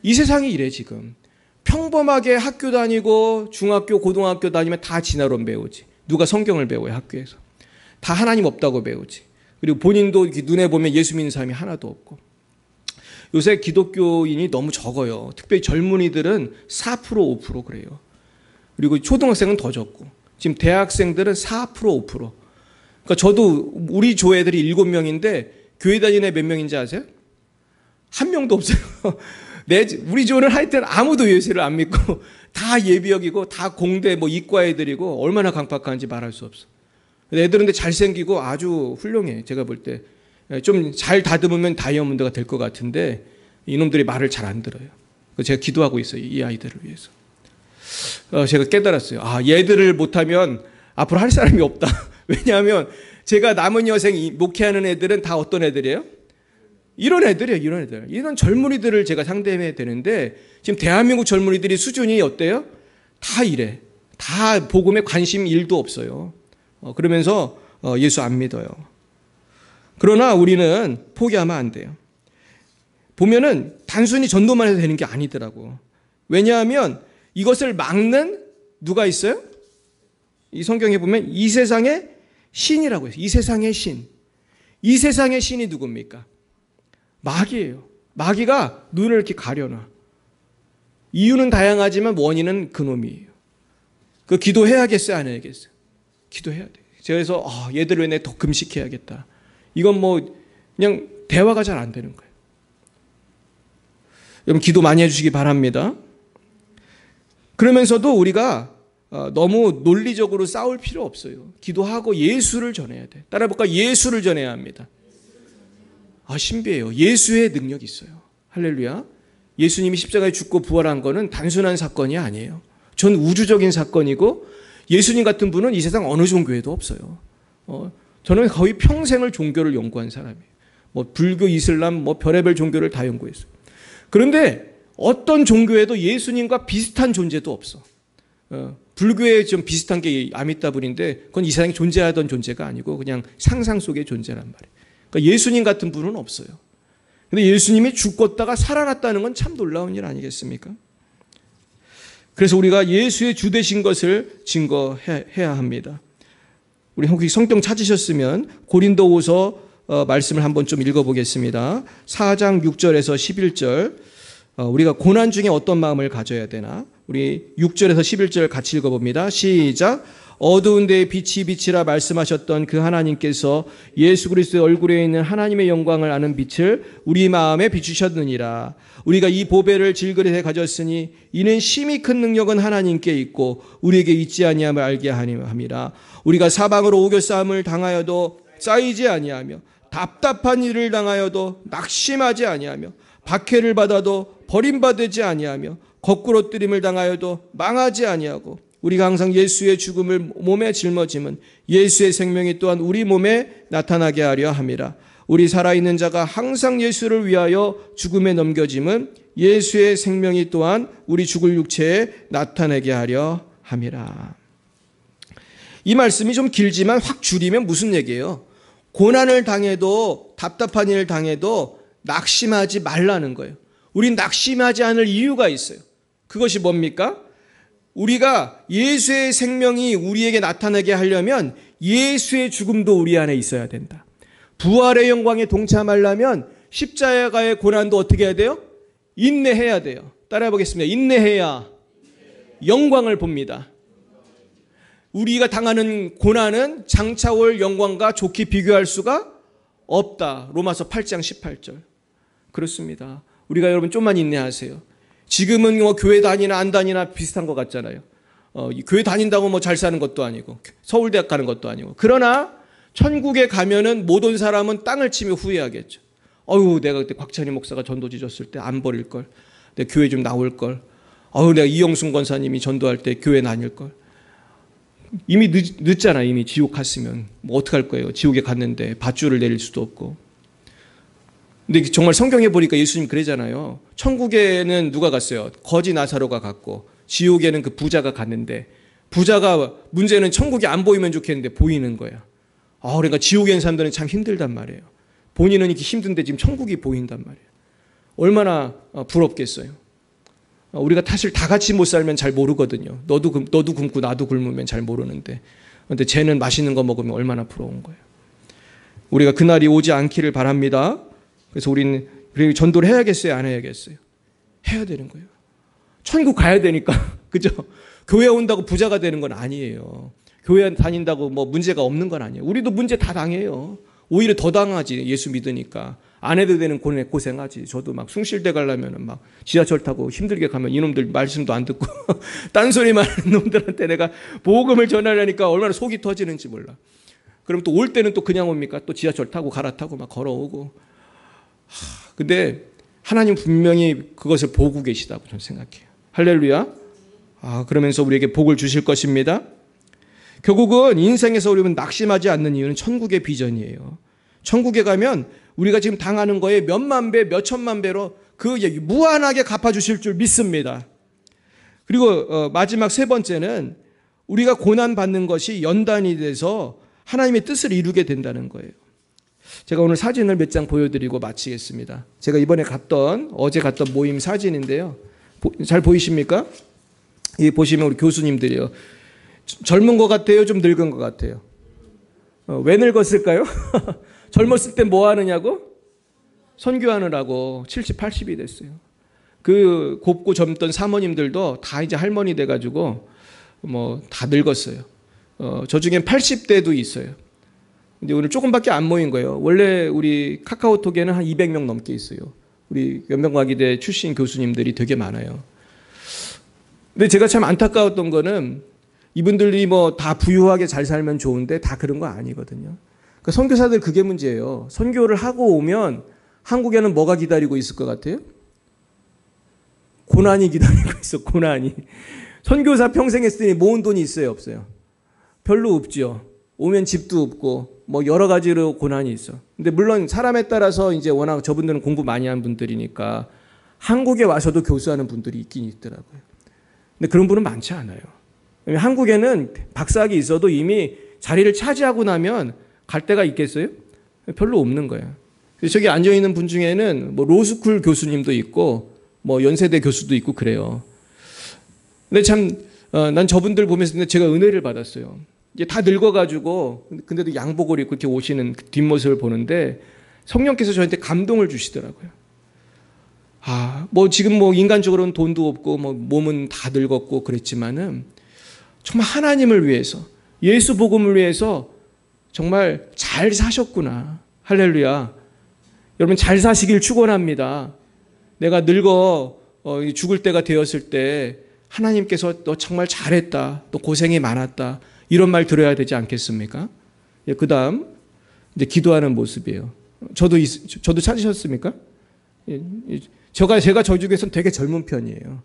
이 세상이 이래 지금. 평범하게 학교 다니고 중학교, 고등학교 다니면 다 진화론 배우지. 누가 성경을 배워요, 학교에서. 다 하나님 없다고 배우지. 그리고 본인도 눈에 보면 예수 믿는 사람이 하나도 없고. 요새 기독교인이 너무 적어요. 특별히 젊은이들은 4%, 5% 그래요. 그리고 초등학생은 더 적고. 지금 대학생들은 4%, 5%. 그러니까 저도 우리 조애들이 7명인데 교회 다니는 애 몇 명인지 아세요? 한 명도 없어요. 우리 조는 하여튼 아무도 예수를 안 믿고 다 예비역이고 다 공대 이과 애들이고 얼마나 강팍한지 말할 수 없어. 애들은 근데 잘생기고 아주 훌륭해. 제가 볼 때 좀 잘 다듬으면 다이아몬드가 될 것 같은데 이놈들이 말을 잘 안 들어요. 제가 기도하고 있어요. 이 아이들을 위해서. 제가 깨달았어요. 얘들을 못하면 앞으로 할 사람이 없다. 왜냐하면 제가 남은 여생 목회하는 애들은 다 어떤 애들이에요? 이런 애들이에요. 이런 애들. 이런 젊은이들을 제가 상대해야 되는데 지금 대한민국 젊은이들이 수준이 어때요? 다 이래. 다 복음에 관심 1도 없어요. 그러면서 예수 안 믿어요. 그러나 우리는 포기하면 안 돼요. 보면은 단순히 전도만 해도 되는 게 아니더라고. 왜냐하면 이것을 막는 누가 있어요? 이 성경에 보면 이 세상의 신이라고 해요. 이 세상의 신. 이 세상의 신이 누굽니까? 마귀예요. 마귀가 눈을 이렇게 가려놔. 이유는 다양하지만 원인은 그놈이에요. 그 기도해야겠어요? 안 해야겠어요? 기도해야 돼요. 그래서 얘들 왜 내 더 금식해야겠다. 이건 그냥 대화가 잘 안 되는 거예요. 여러분 기도 많이 해주시기 바랍니다. 그러면서도 우리가 너무 논리적으로 싸울 필요 없어요. 기도하고 예수를 전해야 돼. 따라볼까? 예수를 전해야 합니다. 신비해요. 예수의 능력이 있어요. 할렐루야. 예수님이 십자가에 죽고 부활한 거는 단순한 사건이 아니에요. 전 우주적인 사건이고 예수님 같은 분은 이 세상 어느 종교에도 없어요. 저는 거의 평생을 종교를 연구한 사람이에요. 불교, 이슬람, 별의별 종교를 다 연구했어요. 그런데 어떤 종교에도 예수님과 비슷한 존재도 없어. 불교에 좀 비슷한 게 아미따불인데 그건 이 세상에 존재하던 존재가 아니고 그냥 상상 속의 존재란 말이에요. 그러니까 예수님 같은 분은 없어요. 근데 예수님이 죽었다가 살아났다는 건 참 놀라운 일 아니겠습니까? 그래서 우리가 예수의 주 되신 것을 증거해야 합니다. 우리 혹시 성경 찾으셨으면 고린도후서 말씀을 한번 좀 읽어보겠습니다. 4장 6절에서 11절. 우리가 고난 중에 어떤 마음을 가져야 되나? 우리 6절에서 11절 같이 읽어봅니다. 시작. 어두운 데에 빛이 빛이라 말씀하셨던 그 하나님께서 예수 그리스도의 얼굴에 있는 하나님의 영광을 아는 빛을 우리 마음에 비추셨느니라. 우리가 이 보배를 질그릇에 가졌으니 이는 심히 큰 능력은 하나님께 있고 우리에게 있지 아니함을 알게 함이라. 우리가 사방으로 오겨싸움을 당하여도 쌓이지 아니하며 답답한 일을 당하여도 낙심하지 아니하며 박해를 받아도 버림받지 아니하며 거꾸로 뜨림을 당하여도 망하지 아니하고 우리가 항상 예수의 죽음을 몸에 짊어짐은 예수의 생명이 또한 우리 몸에 나타나게 하려 함이라. 우리 살아있는 자가 항상 예수를 위하여 죽음에 넘겨짐은 예수의 생명이 또한 우리 죽을 육체에 나타내게 하려 함이라. 이 말씀이 좀 길지만 확 줄이면 무슨 얘기예요? 고난을 당해도 답답한 일을 당해도 낙심하지 말라는 거예요. 우린 낙심하지 않을 이유가 있어요. 그것이 뭡니까? 우리가 예수의 생명이 우리에게 나타나게 하려면 예수의 죽음도 우리 안에 있어야 된다. 부활의 영광에 동참하려면 십자가의 고난도 어떻게 해야 돼요? 인내해야 돼요. 따라해 보겠습니다. 인내해야 영광을 봅니다. 우리가 당하는 고난은 장차 올 영광과 좋게 비교할 수가 없다. 로마서 8장 18절. 그렇습니다. 우리가 여러분 좀만 인내하세요. 지금은 뭐 교회 다니나 안 다니나 비슷한 것 같잖아요. 교회 다닌다고 뭐 잘 사는 것도 아니고 서울대학 가는 것도 아니고. 그러나 천국에 가면은 모든 사람은 땅을 치며 후회하겠죠. 내가 그때 곽찬희 목사가 전도지 줬을 때 안 버릴 걸. 내 교회 좀 나올 걸. 내가 이영순 권사님이 전도할 때 교회 다닐 걸. 이미 늦잖아. 이미 지옥 갔으면 뭐 어떡할 거예요. 지옥에 갔는데 밧줄을 내릴 수도 없고. 근데 정말 성경에 보니까 예수님 그러잖아요. 천국에는 누가 갔어요? 거지 나사로가 갔고, 지옥에는 그 부자가 갔는데, 부자가 문제는 천국이 안 보이면 좋겠는데 보이는 거야. 그러니까 지옥에 있는 사람들은 참 힘들단 말이에요. 본인은 이렇게 힘든데 지금 천국이 보인단 말이에요. 얼마나 부럽겠어요. 우리가 사실 다 같이 못 살면 잘 모르거든요. 너도 굶고 나도 굶으면 잘 모르는데, 근데 쟤는 맛있는 거 먹으면 얼마나 부러운 거예요. 우리가 그날이 오지 않기를 바랍니다. 그래서 우리는 전도를 해야겠어요? 안 해야겠어요? 해야 되는 거예요. 천국 가야 되니까. 그죠? 교회 온다고 부자가 되는 건 아니에요. 교회 다닌다고 뭐 문제가 없는 건 아니에요. 우리도 문제 다 당해요. 오히려 더 당하지. 예수 믿으니까. 안 해도 되는 고생하지. 저도 막 숭실대 가려면 막 지하철 타고 힘들게 가면 이놈들 말씀도 안 듣고 딴소리만 하는 놈들한테 내가 복음을 전하려니까 얼마나 속이 터지는지 몰라. 그럼 또 올 때는 또 그냥 옵니까? 또 지하철 타고 갈아타고 막 걸어오고. 근데 하나님 분명히 그것을 보고 계시다고 저는 생각해요. 할렐루야. 그러면서 우리에게 복을 주실 것입니다. 결국은 인생에서 우리는 낙심하지 않는 이유는 천국의 비전이에요. 천국에 가면 우리가 지금 당하는 거에 몇만 배, 몇천만 배로 무한하게 갚아주실 줄 믿습니다. 그리고 마지막 세 번째는 우리가 고난받는 것이 연단이 돼서 하나님의 뜻을 이루게 된다는 거예요. 제가 오늘 사진을 몇 장 보여드리고 마치겠습니다. 제가 이번에 어제 갔던 모임 사진인데요. 잘 보이십니까? 이 보시면 우리 교수님들이요. 젊은 것 같아요? 좀 늙은 것 같아요? 왜 늙었을까요? 젊었을 때 뭐 하느냐고? 선교하느라고 70, 80이 됐어요. 그 곱고 젊던 사모님들도 다 이제 할머니 돼가지고 뭐 다 늙었어요. 저 중엔 80대도 있어요. 근데 오늘 조금밖에 안 모인 거예요. 원래 우리 카카오톡에는 한 200명 넘게 있어요. 우리 연변과기대 출신 교수님들이 되게 많아요. 근데 제가 참 안타까웠던 거는 이분들이 뭐 다 부유하게 잘 살면 좋은데 다 그런 거 아니거든요. 그러니까 선교사들 그게 문제예요. 선교를 하고 오면 한국에는 뭐가 기다리고 있을 것 같아요? 고난이 기다리고 있어. 고난이. 선교사 평생 했으니 모은 돈이 있어요? 없어요? 별로 없죠. 오면 집도 없고 뭐 여러 가지로 고난이 있어. 근데 물론 사람에 따라서 이제 워낙 저분들은 공부 많이 한 분들이니까 한국에 와서도 교수하는 분들이 있긴 있더라고요. 근데 그런 분은 많지 않아요. 한국에는 박사학위 있어도 이미 자리를 차지하고 나면 갈 데가 있겠어요? 별로 없는 거예요. 저기 앉아있는 분 중에는 뭐 로스쿨 교수님도 있고 뭐 연세대 교수도 있고 그래요. 근데 참 난 저분들 보면서 제가 은혜를 받았어요. 이제 다 늙어가지고 근데도 양복을 입고 이렇게 오시는 그 뒷모습을 보는데 성령께서 저한테 감동을 주시더라고요. 뭐 지금 뭐 인간적으로는 돈도 없고 뭐 몸은 다 늙었고 그랬지만은 정말 하나님을 위해서 예수 복음을 위해서 정말 잘 사셨구나. 할렐루야. 여러분 잘 사시길 축원합니다. 내가 늙어 죽을 때가 되었을 때 하나님께서 너 정말 잘했다. 너 고생이 많았다. 이런 말 들어야 되지 않겠습니까? 그 다음 이제 기도하는 모습이에요. 저도 찾으셨습니까? 제가 저희 중에서는 되게 젊은 편이에요.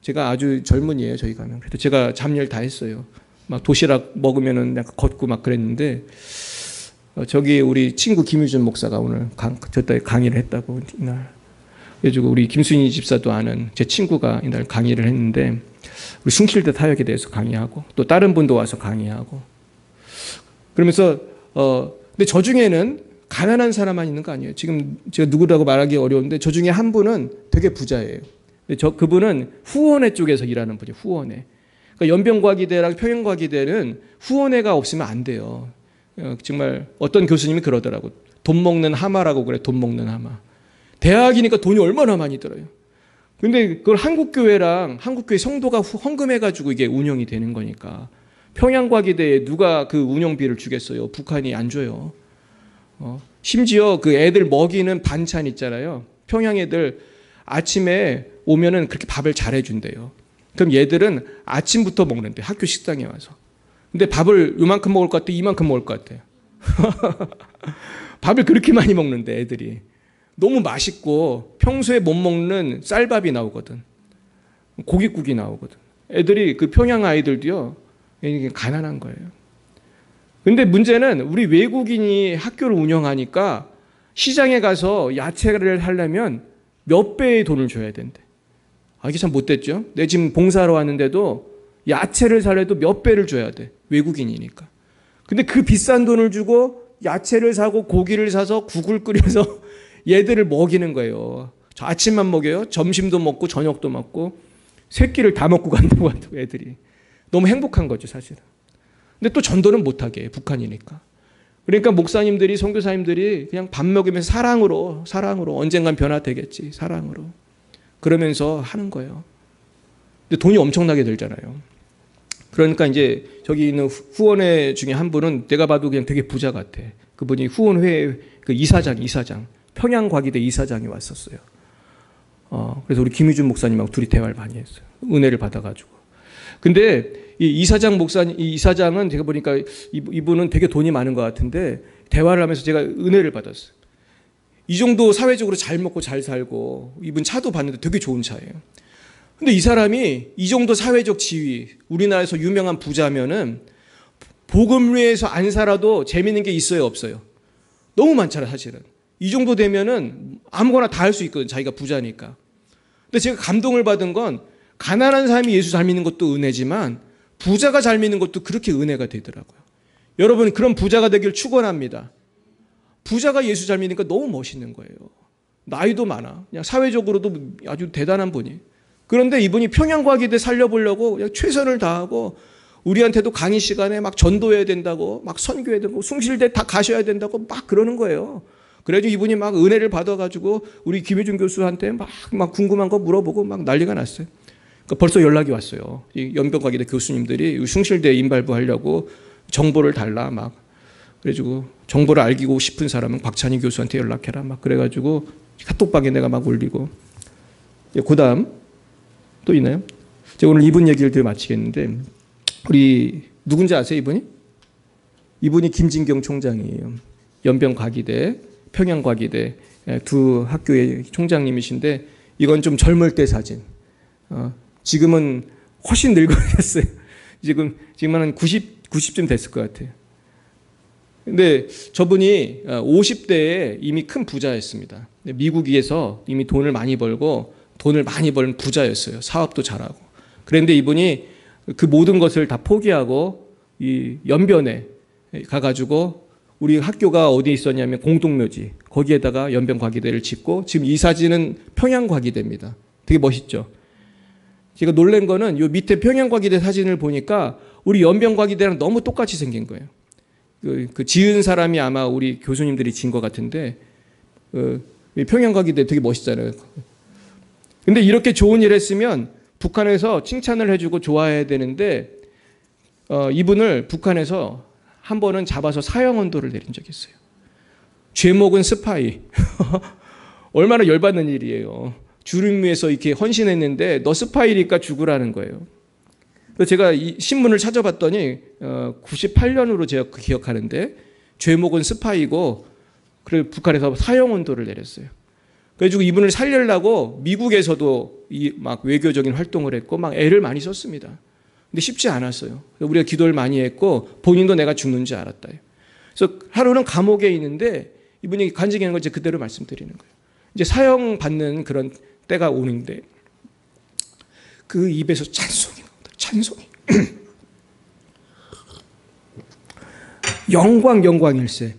제가 아주 젊은이에요. 저희 가면. 그래도 제가 잡일 다 했어요. 막 도시락 먹으면은 약간 걷고 막 그랬는데 저기 우리 친구 김유준 목사가 오늘 저때 강의를 했다고 이날. 그래가지고 우리 김순희 집사도 아는 제 친구가 이날 강의를 했는데 우리 숭실대 타역에 대해서 강의하고 또 다른 분도 와서 강의하고 그러면서 근데 저 중에는 가난한 사람만 있는 거 아니에요. 지금 제가 누구라고 말하기 어려운데 저 중에 한 분은 되게 부자예요. 근데 그분은 후원회 쪽에서 일하는 분이에요. 후원회. 그러니까 연변과기대랑 평양과기대는 후원회가 없으면 안 돼요. 정말 어떤 교수님이 그러더라고. 돈 먹는 하마라고 그래. 돈 먹는 하마. 대학이니까 돈이 얼마나 많이 들어요. 근데 그걸 한국교회랑 한국교회 성도가 헌금해가지고 이게 운영이 되는 거니까 평양과기대에 누가 그 운영비를 주겠어요. 북한이 안 줘요. 심지어 그 애들 먹이는 반찬 있잖아요. 평양 애들 아침에 오면은 그렇게 밥을 잘 해준대요. 그럼 얘들은 아침부터 먹는데, 학교 식당에 와서. 근데 밥을 요만큼 먹을 것 같아, 이만큼 먹을 것 같아요. 밥을 그렇게 많이 먹는데 애들이. 너무 맛있고 평소에 못 먹는 쌀밥이 나오거든. 고깃국이 나오거든. 애들이 그 평양 아이들도요, 이게 가난한 거예요. 근데 문제는 우리 외국인이 학교를 운영하니까 시장에 가서 야채를 하려면 몇 배의 돈을 줘야 된대. 아, 이게 참 못됐죠? 내 지금 봉사하러 왔는데도 야채를 사려도 몇 배를 줘야 돼. 외국인이니까. 근데 그 비싼 돈을 주고 야채를 사고 고기를 사서 국을 끓여서 얘들을 먹이는 거예요. 저 아침만 먹여요. 점심도 먹고 저녁도 먹고 새끼를 다 먹고 간다고 하더라고, 애들이. 너무 행복한 거죠, 사실은. 근데 또 전도는 못하게 해, 북한이니까. 그러니까 목사님들이, 선교사님들이 그냥 밥 먹이면서 사랑으로 언젠간 변화되겠지, 사랑으로. 그러면서 하는 거예요. 근데 돈이 엄청나게 들잖아요. 그러니까 이제 저기 있는 후원회 중에 한 분은 내가 봐도 그냥 되게 부자 같아. 그분이 후원회 그 이사장, 평양과기대 이사장이 왔었어요. 그래서 우리 김유준 목사님하고 둘이 대화를 많이 했어요. 은혜를 받아가지고. 근데 이 이사장은 제가 보니까 이분은 되게 돈이 많은 것 같은데 대화를 하면서 제가 은혜를 받았어요. 이 정도 사회적으로 잘 먹고 잘 살고 이분 차도 봤는데 되게 좋은 차예요. 근데 이 사람이 이 정도 사회적 지위, 우리나라에서 유명한 부자면은 복음회에서 안 살아도 재밌는 게 있어요, 없어요? 너무 많잖아, 사실은. 이 정도 되면은 아무거나 다 할 수 있거든, 자기가 부자니까. 근데 제가 감동을 받은 건 가난한 사람이 예수 잘 믿는 것도 은혜지만 부자가 잘 믿는 것도 그렇게 은혜가 되더라고요. 여러분, 그런 부자가 되길 축원합니다. 부자가 예수 잘 믿으니까 너무 멋있는 거예요. 나이도 많아. 그냥 사회적으로도 아주 대단한 분이. 그런데 이분이 평양과기대 살려보려고 그냥 최선을 다하고 우리한테도 강의 시간에 막 전도해야 된다고 막 선교해야 되고 숭실대 다 가셔야 된다고 막 그러는 거예요. 그래가지고 이분이 막 은혜를 받아가지고 우리 김효준 교수한테 막 궁금한 거 물어보고 막 난리가 났어요. 그러니까 벌써 연락이 왔어요. 이 연변과기대 교수님들이 숭실대 인발부 하려고 정보를 달라 막. 그래가지고 정보를 알기고 싶은 사람은 곽찬희 교수한테 연락해라 막 그래가지고 카톡방에 내가 막 올리고. 그 다음 또 있나요? 제가 오늘 이분 얘기를 더 마치겠는데 우리 누군지 아세요, 이분이? 이분이 김진경 총장이에요. 연변과기대, 평양과기대 두 학교의 총장님이신데 이건 좀 젊을 때 사진. 지금은 훨씬 늙어졌어요. 지금은 한 90쯤 됐을 것 같아요. 근데 저분이 50대에 이미 큰 부자였습니다. 미국에서 이미 돈을 많이 벌고 돈을 많이 버는 부자였어요. 사업도 잘하고. 그런데 이분이 그 모든 것을 다 포기하고 이 연변에 가가지고 우리 학교가 어디 있었냐면 공동묘지. 거기에다가 연변과기대를 짓고 지금 이 사진은 평양과기대입니다. 되게 멋있죠. 제가 놀란 거는 요 밑에 평양과기대 사진을 보니까 우리 연변과기대랑 너무 똑같이 생긴 거예요. 그 지은 사람이 아마 우리 교수님들이 지은 것 같은데 평양과기대 되게 멋있잖아요. 근데 이렇게 좋은 일 했으면 북한에서 칭찬을 해주고 좋아해야 되는데 이분을 북한에서 한 번은 잡아서 사형언도를 내린 적이 있어요. 죄목은 스파이. 얼마나 열받는 일이에요. 주림위에서 이렇게 헌신했는데 너 스파이니까 죽으라는 거예요. 그래서 제가 이 신문을 찾아봤더니 98년으로 제가 기억하는데 죄목은 스파이고 그래서 북한에서 사형언도를 내렸어요. 그래가지고 이분을 살리려고 미국에서도 막 외교적인 활동을 했고 막 애를 많이 썼습니다. 근데 쉽지 않았어요. 우리가 기도를 많이 했고 본인도 내가 죽는 줄 알았다. 그래서 하루는 감옥에 있는데 이분이 간증하는 걸 이제 그대로 말씀드리는 거예요. 이제 사형 받는 그런 때가 오는데 그 입에서 찬송이 나온다. 찬송이. 영광일세.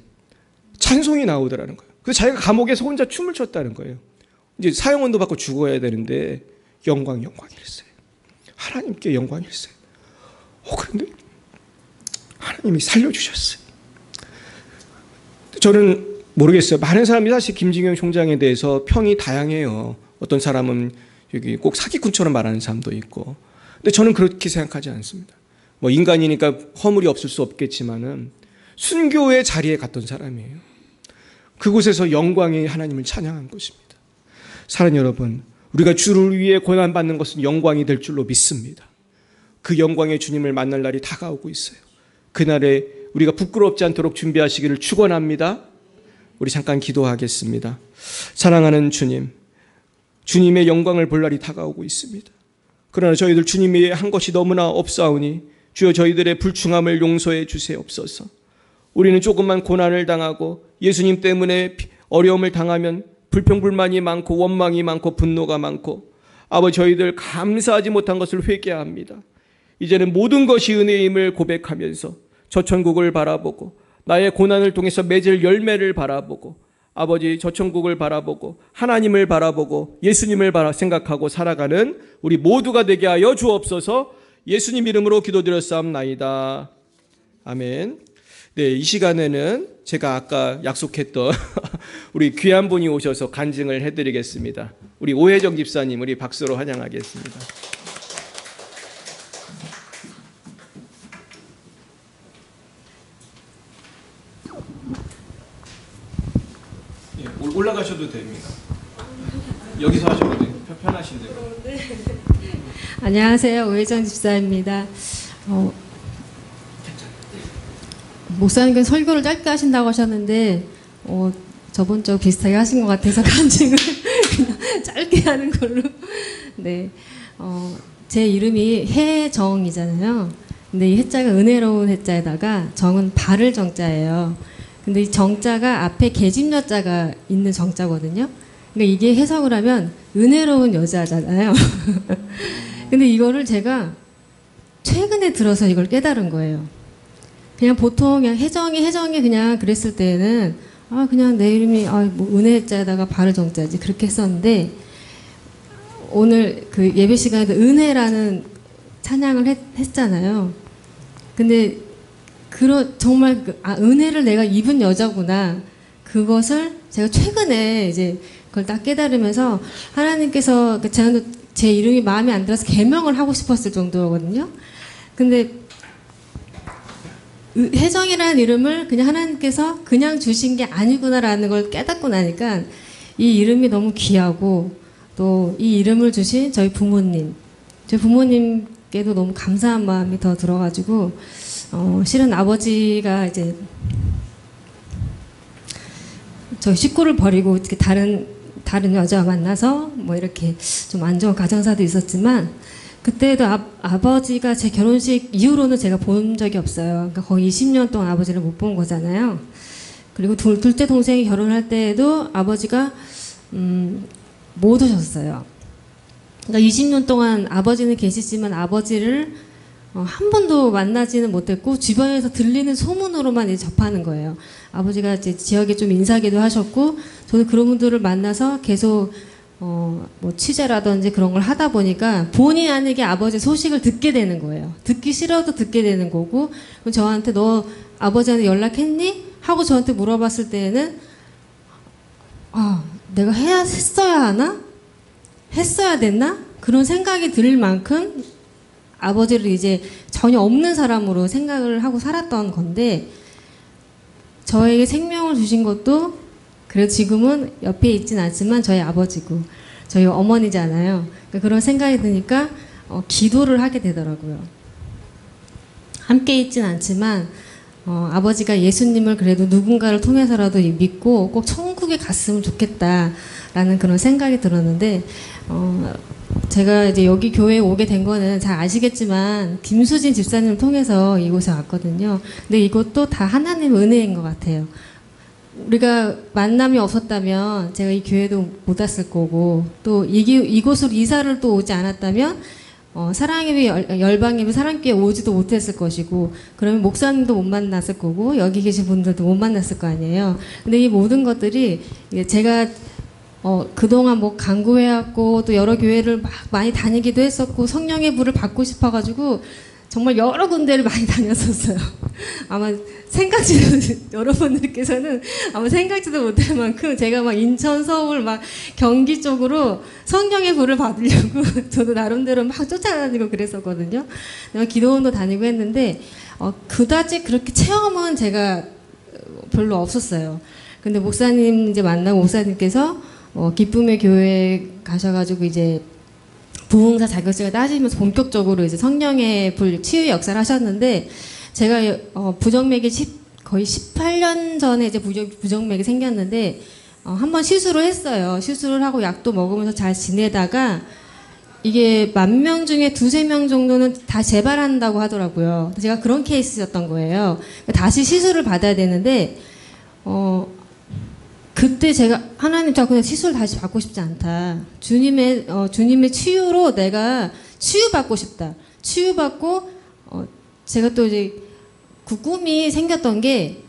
찬송이 나오더라는 거예요. 그래서 자기가 감옥에서 혼자 춤을 췄다는 거예요. 이제 사형언도 받고 죽어야 되는데 영광일세. 하나님께 영광일세. 그런데 하나님이 살려주셨어요. 저는 모르겠어요. 많은 사람이 사실 김진경 총장에 대해서 평이 다양해요. 어떤 사람은 여기 꼭 사기꾼처럼 말하는 사람도 있고. 근데 저는 그렇게 생각하지 않습니다. 뭐 인간이니까 허물이 없을 수 없겠지만은 순교의 자리에 갔던 사람이에요. 그곳에서 영광의 하나님을 찬양한 것입니다. 사랑하는 여러분, 우리가 주를 위해 고난받는 것은 영광이 될 줄로 믿습니다. 그 영광의 주님을 만날 날이 다가오고 있어요. 그날에 우리가 부끄럽지 않도록 준비하시기를 축원합니다. 우리 잠깐 기도하겠습니다. 사랑하는 주님, 주님의 영광을 볼 날이 다가오고 있습니다. 그러나 저희들 주님 위에 한 것이 너무나 없사오니 주여 저희들의 불충함을 용서해 주세옵소서. 우리는 조금만 고난을 당하고 예수님 때문에 어려움을 당하면 불평불만이 많고 원망이 많고 분노가 많고 아버지 저희들 감사하지 못한 것을 회개합니다. 이제는 모든 것이 은혜임을 고백하면서 저 천국을 바라보고 나의 고난을 통해서 맺을 열매를 바라보고 아버지 저 천국을 바라보고 하나님을 바라보고 예수님을 생각하고 살아가는 우리 모두가 되게 하여 주옵소서. 예수님 이름으로 기도드렸사옵나이다. 아멘. 네, 이 시간에는 제가 아까 약속했던 우리 귀한 분이 오셔서 간증을 해드리겠습니다. 우리 오혜정 집사님, 우리 박수로 환영하겠습니다. 예, 올라가셔도 됩니다. 여기서 하셔도 돼요. 편하신 대로. 네. 안녕하세요. 오혜정 집사입니다. 목사님께서 설교를 짧게 하신다고 하셨는데 저번 주 비슷하게 하신 것 같아서 간증을 그냥 짧게 하는 걸로. 네, 제 이름이 해정이잖아요. 근데 이 해자가 은혜로운 해자에다가 정은 바를 정자예요. 근데 이 정자가 앞에 계집여자가 있는 정자거든요. 그러니까 이게 해석을 하면 은혜로운 여자잖아요. 근데 이거를 제가 최근에 들어서 이걸 깨달은 거예요. 그냥 보통 그냥 혜정이 그냥 그랬을 때는 그냥 내 이름이 뭐 은혜자에다가 바를 정자지 그렇게 했었는데 오늘 그 예배 시간에도 은혜라는 찬양을 했잖아요. 근데 정말 은혜를 내가 입은 여자구나. 그것을 제가 최근에 이제 그걸 딱 깨달으면서 하나님께서 저는 제 이름이 마음에 안 들어서 개명을 하고 싶었을 정도거든요. 근데 혜정이라는 이름을 그냥 하나님께서 그냥 주신 게 아니구나라는 걸 깨닫고 나니까 이 이름이 너무 귀하고 또 이 이름을 주신 저희 부모님께도 너무 감사한 마음이 더 들어가지고 실은 아버지가 이제 저희 식구를 버리고 이렇게 다른 여자와 만나서 뭐 이렇게 좀 안 좋은 가정사도 있었지만 그때도 아버지가 제 결혼식 이후로는 제가 본 적이 없어요. 그러니까 거의 20년 동안 아버지를 못 본 거잖아요. 그리고 둘째 동생이 결혼할 때에도 아버지가 못 오셨어요. 그러니까 20년 동안 아버지는 계시지만 아버지를 한 번도 만나지는 못했고 주변에서 들리는 소문으로만 이제 접하는 거예요. 아버지가 이제 지역에 좀 인사기도 하셨고 저는 그런 분들을 만나서 계속 뭐 취재라든지 그런 걸 하다 보니까 본의 아니게 아버지 소식을 듣게 되는 거예요. 듣기 싫어도 듣게 되는 거고 그럼 저한테 너 아버지한테 연락했니? 하고 저한테 물어봤을 때에는 내가 했어야 하나? 했어야 됐나? 그런 생각이 들 만큼 아버지를 이제 전혀 없는 사람으로 생각을 하고 살았던 건데 저에게 생명을 주신 것도 그래도 지금은 옆에 있진 않지만 저희 아버지고 저희 어머니잖아요. 그러니까 그런 생각이 드니까 기도를 하게 되더라고요. 함께 있진 않지만 아버지가 예수님을 그래도 누군가를 통해서라도 믿고 꼭 천국에 갔으면 좋겠다라는 그런 생각이 들었는데 제가 이제 여기 교회에 오게 된 거는 잘 아시겠지만 김수진 집사님을 통해서 이곳에 왔거든요. 근데 이것도 다 하나님 은혜인 것 같아요. 우리가 만남이 없었다면 제가 이 교회도 못 왔을 거고 또 이곳으로 이사를 또 오지 않았다면 사랑예배 열방예배 사랑교회 오지도 못했을 것이고 그러면 목사님도 못 만났을 거고 여기 계신 분들도 못 만났을 거 아니에요. 근데 이 모든 것들이 제가 그동안 뭐 강구해왔고 또 여러 교회를 막 많이 다니기도 했었고 성령의 불을 받고 싶어가지고 정말 여러 군데를 많이 다녔었어요. 아마 여러분들께서는 아마 생각지도 못할 만큼 제가 막 인천, 서울, 막 경기 쪽으로 성령의 불을 받으려고 저도 나름대로 막 쫓아다니고 그랬었거든요. 내가 기도원도 다니고 했는데 그다지 그렇게 체험은 제가 별로 없었어요. 근데 목사님 이제 만나고 목사님께서 기쁨의 교회 가셔가지고 이제 부흥사 자격증을 따지면서 본격적으로 이제 성령의 불 치유 역사를 하셨는데 제가 부정맥이 거의 18년 전에 이제 부정맥이 생겼는데 한번 시술을 했어요. 시술을 하고 약도 먹으면서 잘 지내다가 이게 10,000명 중에 2~3명 정도는 다 재발한다고 하더라고요. 제가 그런 케이스였던 거예요. 다시 시술을 받아야 되는데 그때 제가 하나님 저 그냥 시술 다시 받고 싶지 않다. 주님의 치유로 내가 치유받고 싶다. 치유받고 제가 또 이제 그 꿈이 생겼던 게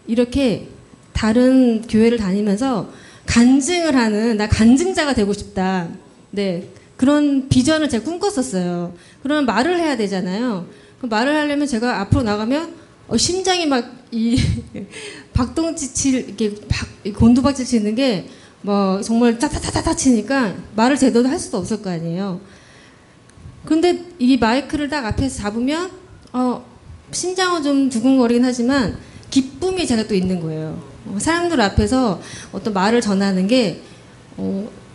이렇게 다른 교회를 다니면서 간증을 하는 나 간증자가 되고 싶다. 네. 그런 비전을 제가 꿈꿨었어요. 그러면 말을 해야 되잖아요. 그 말을 하려면 제가 앞으로 나가면 심장이 막 이 박동치칠 이렇게 곤두박질 치는 게 뭐 정말 타타타타 치니까 말을 제대로 할 수도 없을 거 아니에요. 근데 이 마이크를 딱 앞에서 잡으면 심장은 좀 두근거리긴 하지만 기쁨이 제가 또 있는 거예요. 사람들 앞에서 어떤 말을 전하는 게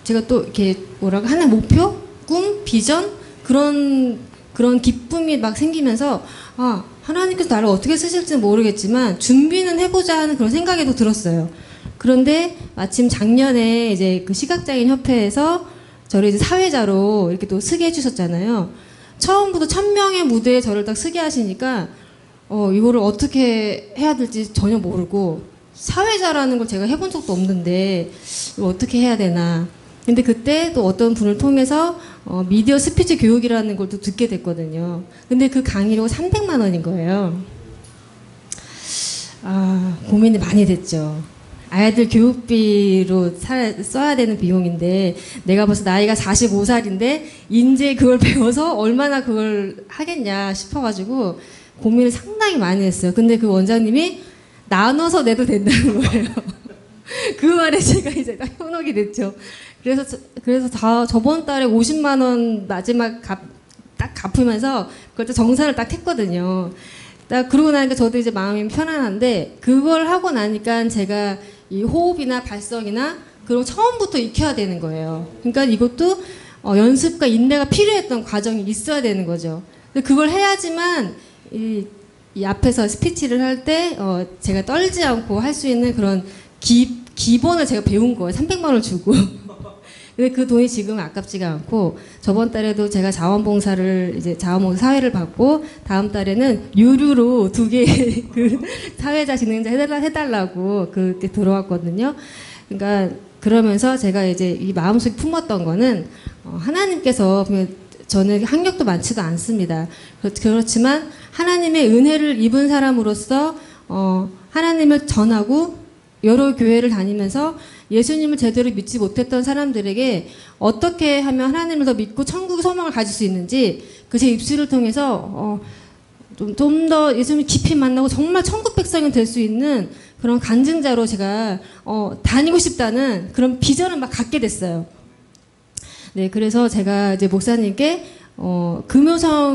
제가 또 이렇게 뭐라고 하는 목표, 꿈, 비전 그런 기쁨이 막 생기면서 하나님께서 나를 어떻게 쓰실지는 모르겠지만 준비는 해보자 하는 그런 생각이 또 들었어요. 그런데 마침 작년에 이제 그 시각장애인 협회에서 저를 이제 사회자로 이렇게 또 쓰게 해주셨잖아요. 처음부터 1,000명의 무대에 저를 딱 쓰게 하시니까 이거를 어떻게 해야 될지 전혀 모르고 사회자라는 걸 제가 해본 적도 없는데 이거 어떻게 해야 되나. 근데 그때 또 어떤 분을 통해서 미디어 스피치 교육이라는 걸 또 듣게 됐거든요. 근데 그 강의료가 300만 원인 거예요. 고민이 많이 됐죠. 아이들 교육비로 써야 되는 비용인데 내가 벌써 나이가 45살인데 이제 그걸 배워서 얼마나 그걸 하겠냐 싶어가지고 고민을 상당히 많이 했어요. 근데 그 원장님이 나눠서 내도 된다는 거예요. 그 말에 제가 이제 딱 현혹이 됐죠. 그래서 저번 달에 50만 원 마지막 딱 갚으면서 그걸 또 정산을 딱 했거든요. 딱 그러고 나니까 저도 이제 마음이 편안한데 그걸 하고 나니까 제가 이 호흡이나 발성이나 그런 거 처음부터 익혀야 되는 거예요. 그러니까 이것도 연습과 인내가 필요했던 과정이 있어야 되는 거죠. 근데 그걸 해야지만 이 앞에서 스피치를 할 때 제가 떨지 않고 할 수 있는 그런 기본을 제가 배운 거예요. 300만 원을 주고. 근데 그 돈이 지금 아깝지가 않고 저번 달에도 제가 자원봉사를 이제 자원봉사 사회를 받고 다음 달에는 유료로 2개 그 사회자 진행자 해달라고 그렇게 들어왔거든요. 그러니까 그러면서 제가 이제 이 마음속에 품었던 거는 하나님께서 저는 학력도 많지도 않습니다. 그렇지만 하나님의 은혜를 입은 사람으로서 하나님을 전하고 여러 교회를 다니면서 예수님을 제대로 믿지 못했던 사람들에게 어떻게 하면 하나님을 더 믿고 천국의 소망을 가질 수 있는지 그 제 입술을 통해서 좀 더 예수님을 깊이 만나고 정말 천국 백성이 될 수 있는 그런 간증자로 제가 다니고 싶다는 그런 비전을 막 갖게 됐어요. 네, 그래서 제가 이제 목사님께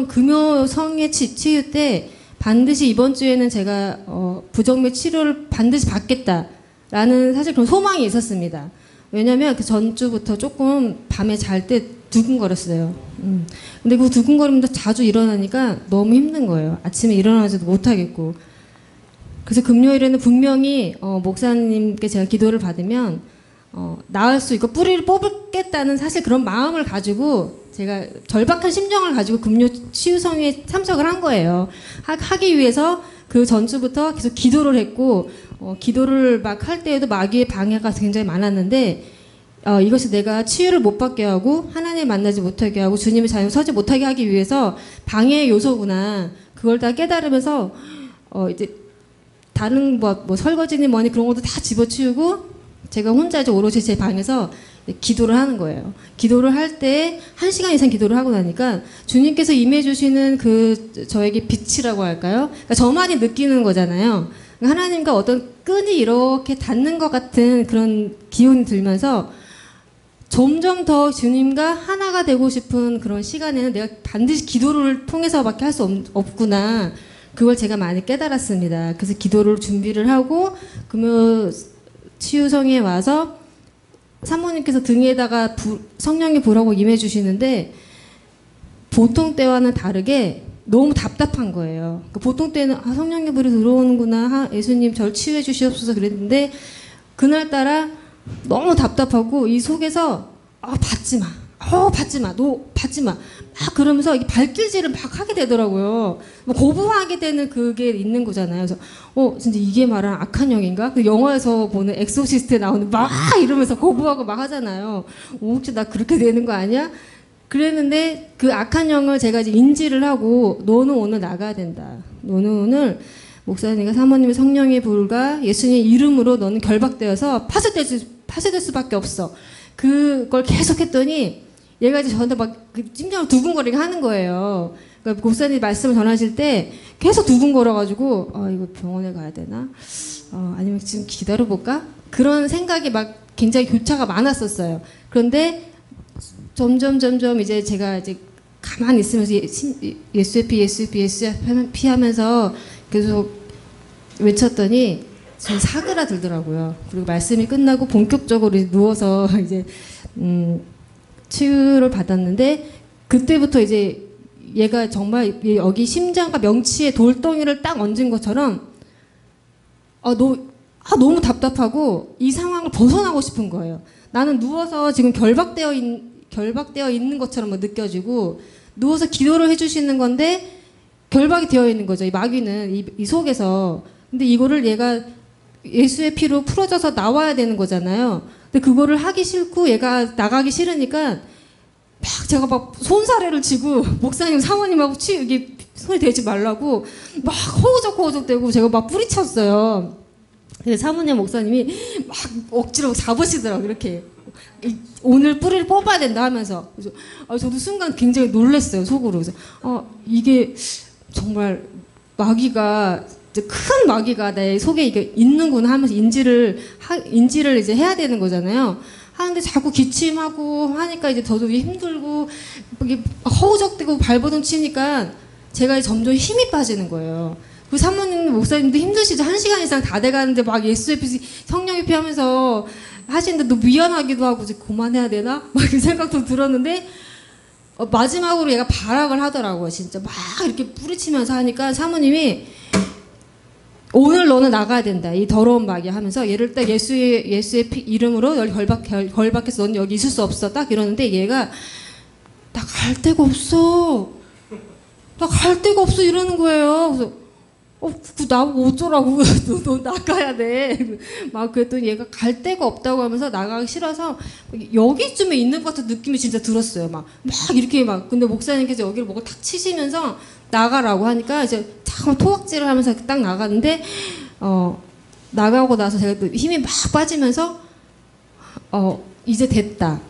금요성의 치유 때 반드시 이번 주에는 제가 부정맥 치료를 반드시 받겠다라는 사실 그런 소망이 있었습니다. 왜냐면 그 전주부터 조금 밤에 잘 때 두근거렸어요. 근데 그 두근거림도 자주 일어나니까 너무 힘든 거예요. 아침에 일어나지도 못하겠고. 그래서 금요일에는 분명히 목사님께 제가 기도를 받으면 나을 수 있고 뿌리를 뽑겠다는 사실 그런 마음을 가지고 제가 절박한 심정을 가지고 금요 치유성에 참석을 한 거예요. 하기 위해서 그 전주부터 계속 기도를 했고 기도를 막 할 때에도 마귀의 방해가 굉장히 많았는데 이것이 내가 치유를 못 받게 하고 하나님 만나지 못하게 하고 주님의 자녀 서지 못하게 하기 위해서 방해의 요소구나. 그걸 다 깨달으면서 이제 다른 뭐 설거지니 뭐니 그런 것도 다 집어치우고 제가 혼자 이제 오롯이 제 방에서 기도를 하는 거예요. 기도를 할 때 1시간 이상 기도를 하고 나니까 주님께서 임해 주시는 그 저에게 빛이라고 할까요? 그러니까 저만이 느끼는 거잖아요. 하나님과 어떤 끈이 이렇게 닿는 것 같은 그런 기운이 들면서 점점 더 주님과 하나가 되고 싶은 그런 시간에는 내가 반드시 기도를 통해서밖에 할 수 없구나. 그걸 제가 많이 깨달았습니다. 그래서 기도를 준비를 하고 금요 치유성에 와서 사모님께서 등에다가 성령의 불하고 임해 주시는데 보통 때와는 다르게 너무 답답한 거예요. 보통 때는 성령의 불이 들어오는구나, 예수님 절 치유해 주시옵소서 그랬는데 그날따라 너무 답답하고 이 속에서 받지 마, 받지 마, 너 받지 마, 막 그러면서 발길질을 막 하게 되더라고요. 뭐 거부하게 되는 그게 있는 거잖아요. 그래서 진짜 이게 말하는 악한 영인가? 그 영화에서 보는 엑소시스트에 나오는 막 이러면서 거부하고 막 하잖아요. 혹시 나 그렇게 되는 거 아니야? 그랬는데 그 악한 영을 제가 이제 인지를 하고 너는 오늘 나가야 된다. 너는 오늘 목사님과 사모님의 성령의 불과 예수님의 이름으로 너는 결박되어서 파쇄될 수밖에 없어. 그걸 계속 했더니 얘가 이제 저한테 막 심장을 두근거리게 하는 거예요. 그러니까 목사님 말씀을 전하실 때 계속 두근거려가지고 이거 병원에 가야 되나? 아니면 지금 기다려볼까? 그런 생각이 막 굉장히 교차가 많았었어요. 그런데 점점 이제 제가 이제 가만히 있으면서 예수의 피 하면서 계속 외쳤더니 전 사그라들더라고요. 그리고 말씀이 끝나고 본격적으로 누워서 이제 치유를 받았는데 그때부터 이제 얘가 정말 여기 심장과 명치에 돌덩이를 딱 얹은 것처럼 너무 답답하고 이 상황을 벗어나고 싶은 거예요. 나는 누워서 지금 결박되어 있는 것처럼 느껴지고 누워서 기도를 해주시는 건데 결박이 되어 있는 거죠. 이 마귀는 이 속에서. 근데 이거를 얘가 예수의 피로 풀어져서 나와야 되는 거잖아요. 근데 그거를 하기 싫고 얘가 나가기 싫으니까 막 제가 막 손사래를 치고 목사님 사모님하고 이게 손이 대지 말라고 막 허우적대고 제가 막 뿌리쳤어요. 근데 사모님 목사님이 막 억지로 잡으시더라고요. 이렇게 오늘 뿌리를 뽑아야 된다 하면서. 그래서 저도 순간 굉장히 놀랐어요, 속으로. 그래서 이게 정말 마귀가 큰 마귀가 내 속에 이게 있는구나 하면서 인지를 이제 해야 되는 거잖아요. 하는데 자꾸 기침하고 하니까 이제 저도 힘들고 허우적대고 발버둥 치니까 제가 점점 힘이 빠지는 거예요. 그 사모님 목사님도 힘드시죠. 1시간 이상 다 돼가는데 막 예수의 피 성령의 피 하면서 하시는데 또 미안하기도 하고 이제 그만해야 되나? 막 그 생각도 들었는데 마지막으로 얘가 발악을 하더라고요. 진짜 막 이렇게 뿌리치면서 하니까 사모님이 오늘 너는 나가야 된다. 이 더러운 마귀 하면서 얘를 딱 예수의 피 이름으로 여기 결박해서 너는 여기 있을 수 없어. 딱 이러는데 얘가 나 갈 데가 없어. 나 갈 데가 없어 이러는 거예요. 그래서 나보고 어쩌라고. 너 나가야 돼. 막 그랬더니 얘가 갈 데가 없다고 하면서 나가기 싫어서 여기쯤에 있는 것 같은 느낌이 진짜 들었어요. 막 이렇게 근데 목사님께서 여기를 뭐가 탁 치시면서 나가라고 하니까 이제 참 토박질을 하면서 딱 나가는데 나가고 나서 제가 또 힘이 막 빠지면서 이제 됐다.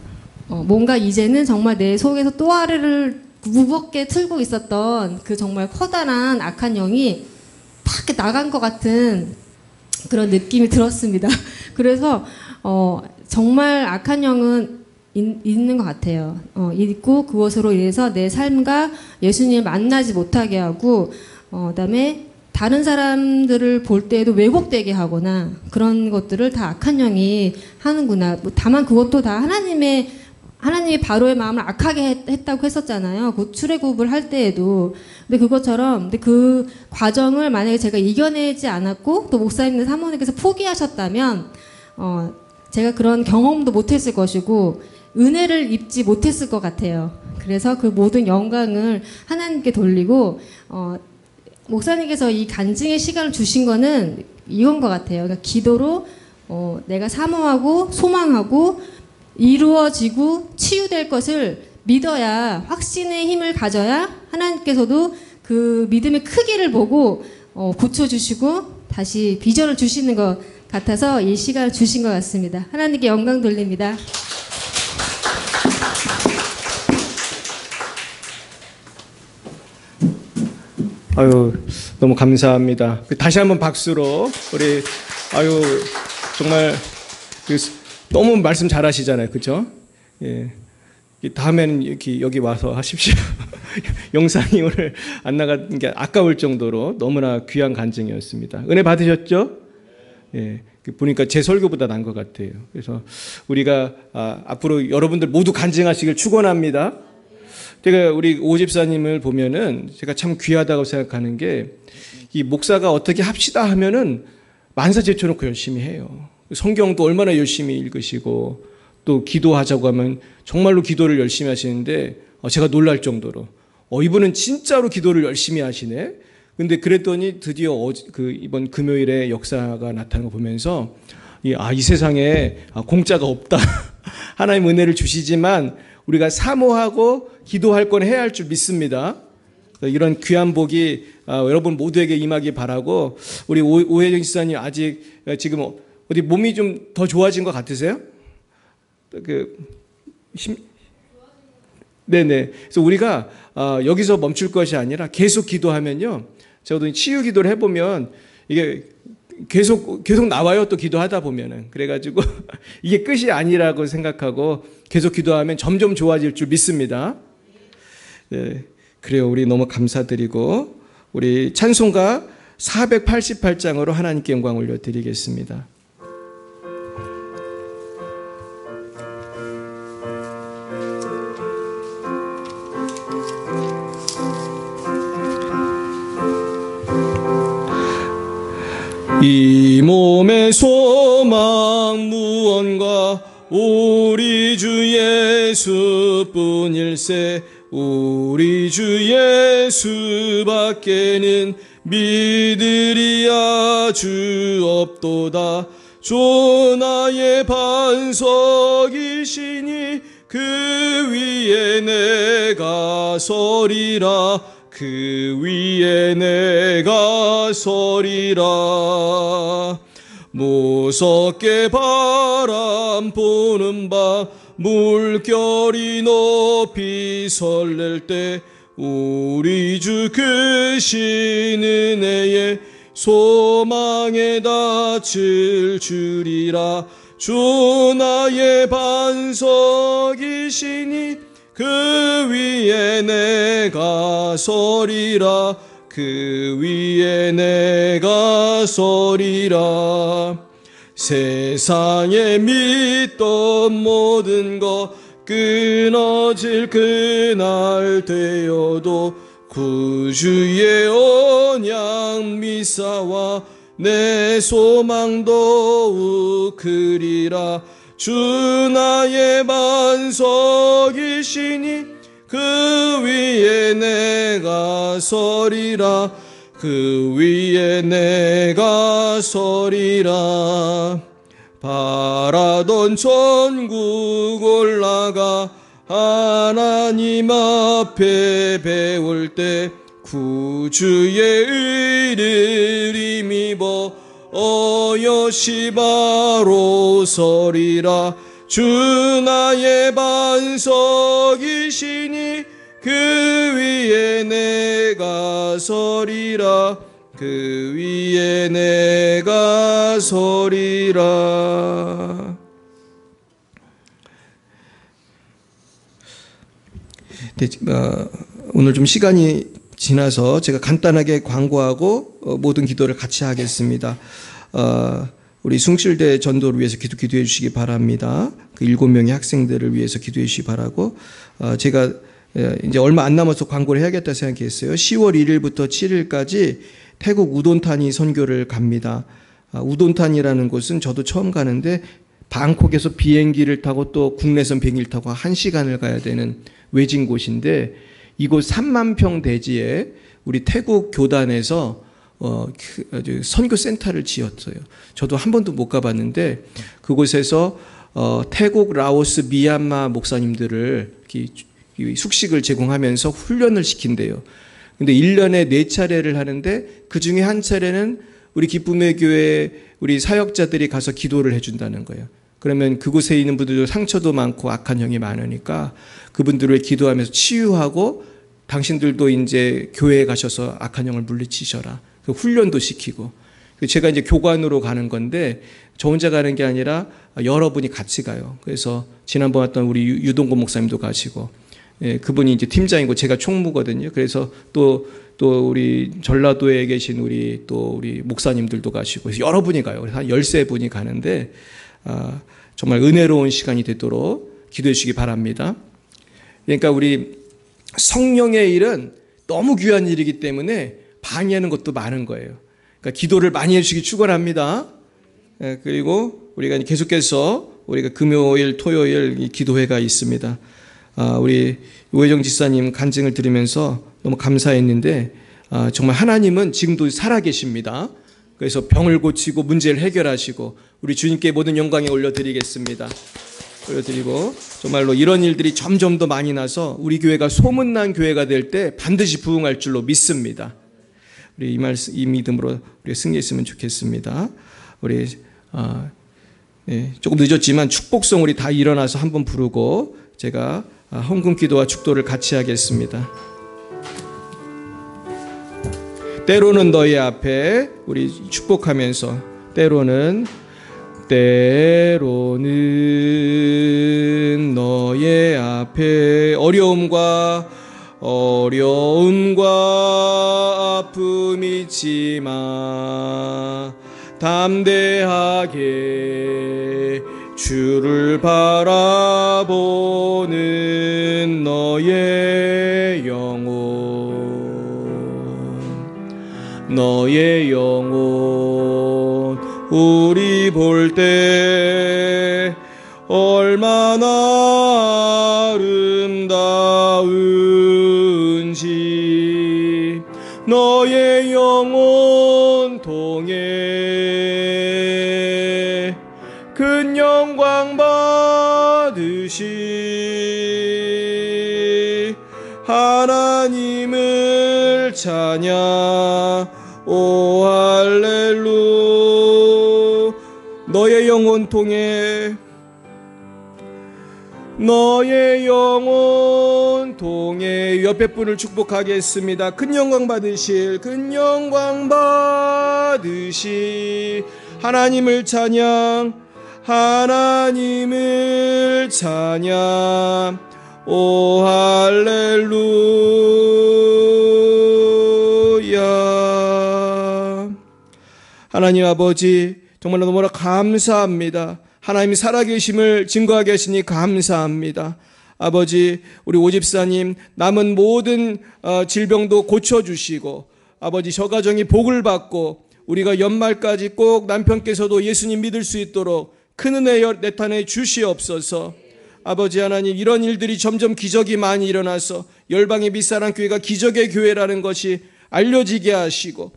뭔가 이제는 정말 내 속에서 또아래를 무겁게 틀고 있었던 그 정말 커다란 악한 영이 탁 이렇게 나간 것 같은 그런 느낌이 들었습니다. 그래서 정말 악한 영은 있는 것 같아요. 있고 그것으로 인해서 내 삶과 예수님을 만나지 못하게 하고 그다음에 다른 사람들을 볼 때에도 왜곡되게 하거나 그런 것들을 다 악한 영이 하는구나. 다만 그것도 다 하나님이 바로의 마음을 악하게 했다고 했었잖아요. 그 출애굽을 할 때에도. 근데 그것처럼 그 과정을 만약에 제가 이겨내지 않았고 또 목사님들 사모님께서 포기하셨다면 제가 그런 경험도 못했을 것이고 은혜를 입지 못했을 것 같아요. 그래서 그 모든 영광을 하나님께 돌리고 목사님께서 이 간증의 시간을 주신 거는 이건 것 같아요. 그러니까 기도로 내가 사모하고 소망하고 이루어지고 치유될 것을 믿어야 확신의 힘을 가져야 하나님께서도 그 믿음의 크기를 보고 고쳐주시고 다시 비전을 주시는 것 같아서 이 시간을 주신 것 같습니다. 하나님께 영광 돌립니다. 아유, 너무 감사합니다. 다시 한번 박수로 우리 정말 너무 말씀 잘하시잖아요, 그렇죠? 예. 다음에는 여기 와서 하십시오. 영상이 오늘 안 나간 게 아까울 정도로 너무나 귀한 간증이었습니다. 은혜 받으셨죠? 예. 보니까 제 설교보다 나은 것 같아요. 그래서 우리가 앞으로 여러분들 모두 간증하시길 축원합니다. 제가 우리 오 집사님을 보면은 제가 참 귀하다고 생각하는 게 이 목사가 어떻게 합시다 하면은 만사 제쳐놓고 열심히 해요. 성경도 얼마나 열심히 읽으시고 또 기도하자고 하면 정말로 기도를 열심히 하시는데 제가 놀랄 정도로 이분은 진짜로 기도를 열심히 하시네. 근데 그랬더니 드디어 이번 금요일에 역사가 나타나는 거 보면서 이 세상에 공짜가 없다. 하나님 은혜를 주시지만 우리가 사모하고 기도할 건 해야 할 줄 믿습니다. 이런 귀한 복이 여러분 모두에게 임하기 바라고 우리 오혜정 지사님 아직 지금 어디 몸이 좀 더 좋아진 것 같으세요? 네네. 그래서 우리가 여기서 멈출 것이 아니라 계속 기도하면요. 저도 치유 기도를 해보면 이게 계속 나와요. 또 기도하다 보면은. 그래가지고 이게 끝이 아니라고 생각하고 계속 기도하면 점점 좋아질 줄 믿습니다. 네. 그래요. 우리 너무 감사드리고 우리 찬송가 488장으로 하나님께 영광 올려드리겠습니다. 이 몸의 소망 무언가 우리 주 예수뿐일세. 우리 주 예수밖에는 믿으리야 주 없도다. 주 나의 반석이시니 그 위에 내가 서리라. 그 위에 내가 서리라. 무섭게 바람 부는 밤 물결이 높이 설렐 때 우리 주 크신 은혜에 소망에 닿을 줄이라. 주 나의 반석이시니 그 위에 내가 서리라. 그 위에 내가 서리라. 세상에 믿던 모든 것 끊어질 그날 되어도 구주의 언약 미사와 내 소망 더욱 크리라. 주 나의 반석이시니 그 위에 내가 서리라. 그 위에 내가 서리라. 바라던 천국 올라가 하나님 앞에 배울 때 구주의 의를 힘입어 어여시 바로 서리라. 주 나의 반석이시니 그 위에 내가 서리라. 그 위에 내가 서리라. 네, 오늘 좀 시간이 지나서 제가 간단하게 광고하고 모든 기도를 같이 하겠습니다. 우리 숭실대 전도를 위해서 기도해 주시기 바랍니다. 그 7명의 학생들을 위해서 기도해 주시기 바라고 제가 이제 얼마 안 남아서 광고를 해야겠다 생각했어요. 10월 1일부터 7일까지 태국 우돈타니 선교를 갑니다. 우돈타니라는 곳은 저도 처음 가는데 방콕에서 비행기를 타고 또 국내선 비행기를 타고 1시간을 가야 되는 외진 곳인데 이곳 3만 평 대지에 우리 태국 교단에서 선교 센터를 지었어요. 저도 한 번도 못 가봤는데 그곳에서 태국, 라오스, 미얀마 목사님들을 숙식을 제공하면서 훈련을 시킨대요. 근데 1년에 4차례를 하는데 그 중에 한 차례는 우리 기쁨의 교회 우리 사역자들이 가서 기도를 해준다는 거예요. 그러면 그곳에 있는 분들도 상처도 많고 악한 영이 많으니까 그분들을 기도하면서 치유하고 당신들도 이제 교회에 가셔서 악한 영을 물리치셔라. 그 훈련도 시키고. 제가 이제 교관으로 가는 건데 저 혼자 가는 게 아니라 여러분이 같이 가요. 그래서 지난번 왔던 우리 유동건 목사님도 가시고 예, 그분이 이제 팀장이고 제가 총무거든요. 그래서 또 우리 전라도에 계신 우리 목사님들도 가시고 여러분이 가요. 그래서 한 13분이 가는데 정말 은혜로운 시간이 되도록 기도해 주시기 바랍니다. 그러니까 우리 성령의 일은 너무 귀한 일이기 때문에 방해하는 것도 많은 거예요. 그러니까 기도를 많이 해주시기 축원합니다. 예, 그리고 우리가 계속해서 우리가 금요일, 토요일 이 기도회가 있습니다. 우리 우혜정 지사님 간증을 들으면서 너무 감사했는데 정말 하나님은 지금도 살아계십니다. 그래서 병을 고치고 문제를 해결하시고 우리 주님께 모든 영광에 올려드리겠습니다. 올려드리고 정말로 이런 일들이 점점 더 많이 나서 우리 교회가 소문난 교회가 될 때 반드시 부흥할 줄로 믿습니다. 우리 이 믿음으로 우리 승리했으면 좋겠습니다. 우리 조금 늦었지만 축복성 우리 다 일어나서 한번 부르고 제가 헌금 기도와 축도를 같이 하겠습니다. 때로는 너희 앞에 우리 축복하면서 때로는 너의 앞에 어려움과 아픔이 있지만 담대하게 주를 바라보는 너의 영혼 우리 볼 때 얼마나 아름다운지 너의 영혼 통해 큰 영광 받으시 하나님을 찬양 오 할렐루 너의 영혼 통해 옆에 분을 축복하겠습니다. 큰 영광 받으실 하나님을 찬양 오 할렐루야. 하나님 아버지 정말로 너무나 감사합니다. 하나님이 살아계심을 증거하게 하시니 감사합니다. 아버지 우리 오집사님 남은 모든 질병도 고쳐주시고 아버지 저 가정이 복을 받고 우리가 연말까지 꼭 남편께서도 예수님 믿을 수 있도록 큰 은혜 나타내 주시옵소서. 아버지 하나님 이런 일들이 점점 기적이 많이 일어나서 열방의 밑사랑교회가 기적의 교회라는 것이 알려지게 하시고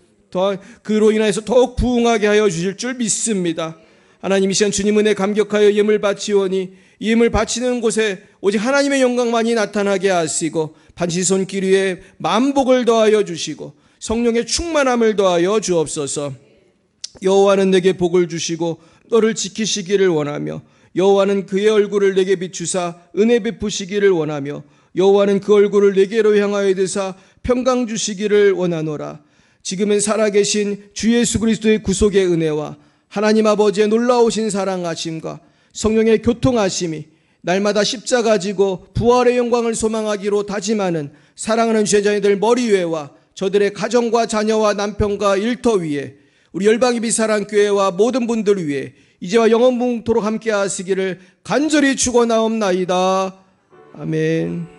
그로 인해서 더욱 부흥하게 하여 주실 줄 믿습니다. 하나님 이 시간 주님 은혜 감격하여 예물 바치오니 예물 바치는 곳에 오직 하나님의 영광만이 나타나게 하시고 반드시 손길 위에 만복을 더하여 주시고 성령의 충만함을 더하여 주옵소서. 여호와는 내게 복을 주시고 너를 지키시기를 원하며 여호와는 그의 얼굴을 내게 비추사 은혜 베푸시기를 원하며 여호와는 그 얼굴을 내게로 향하여 드사 평강 주시기를 원하노라. 지금은 살아계신 주 예수 그리스도의 구속의 은혜와 하나님 아버지의 놀라우신 사랑하심과 성령의 교통하심이 날마다 십자가 지고 부활의 영광을 소망하기로 다짐하는 사랑하는 제자들 머리 위에와 저들의 가정과 자녀와 남편과 일터 위에 우리 열방의 비사랑교회와 모든 분들 위에 이제와 영원토록 함께 하시기를 간절히 축원하옵나이다. 아멘.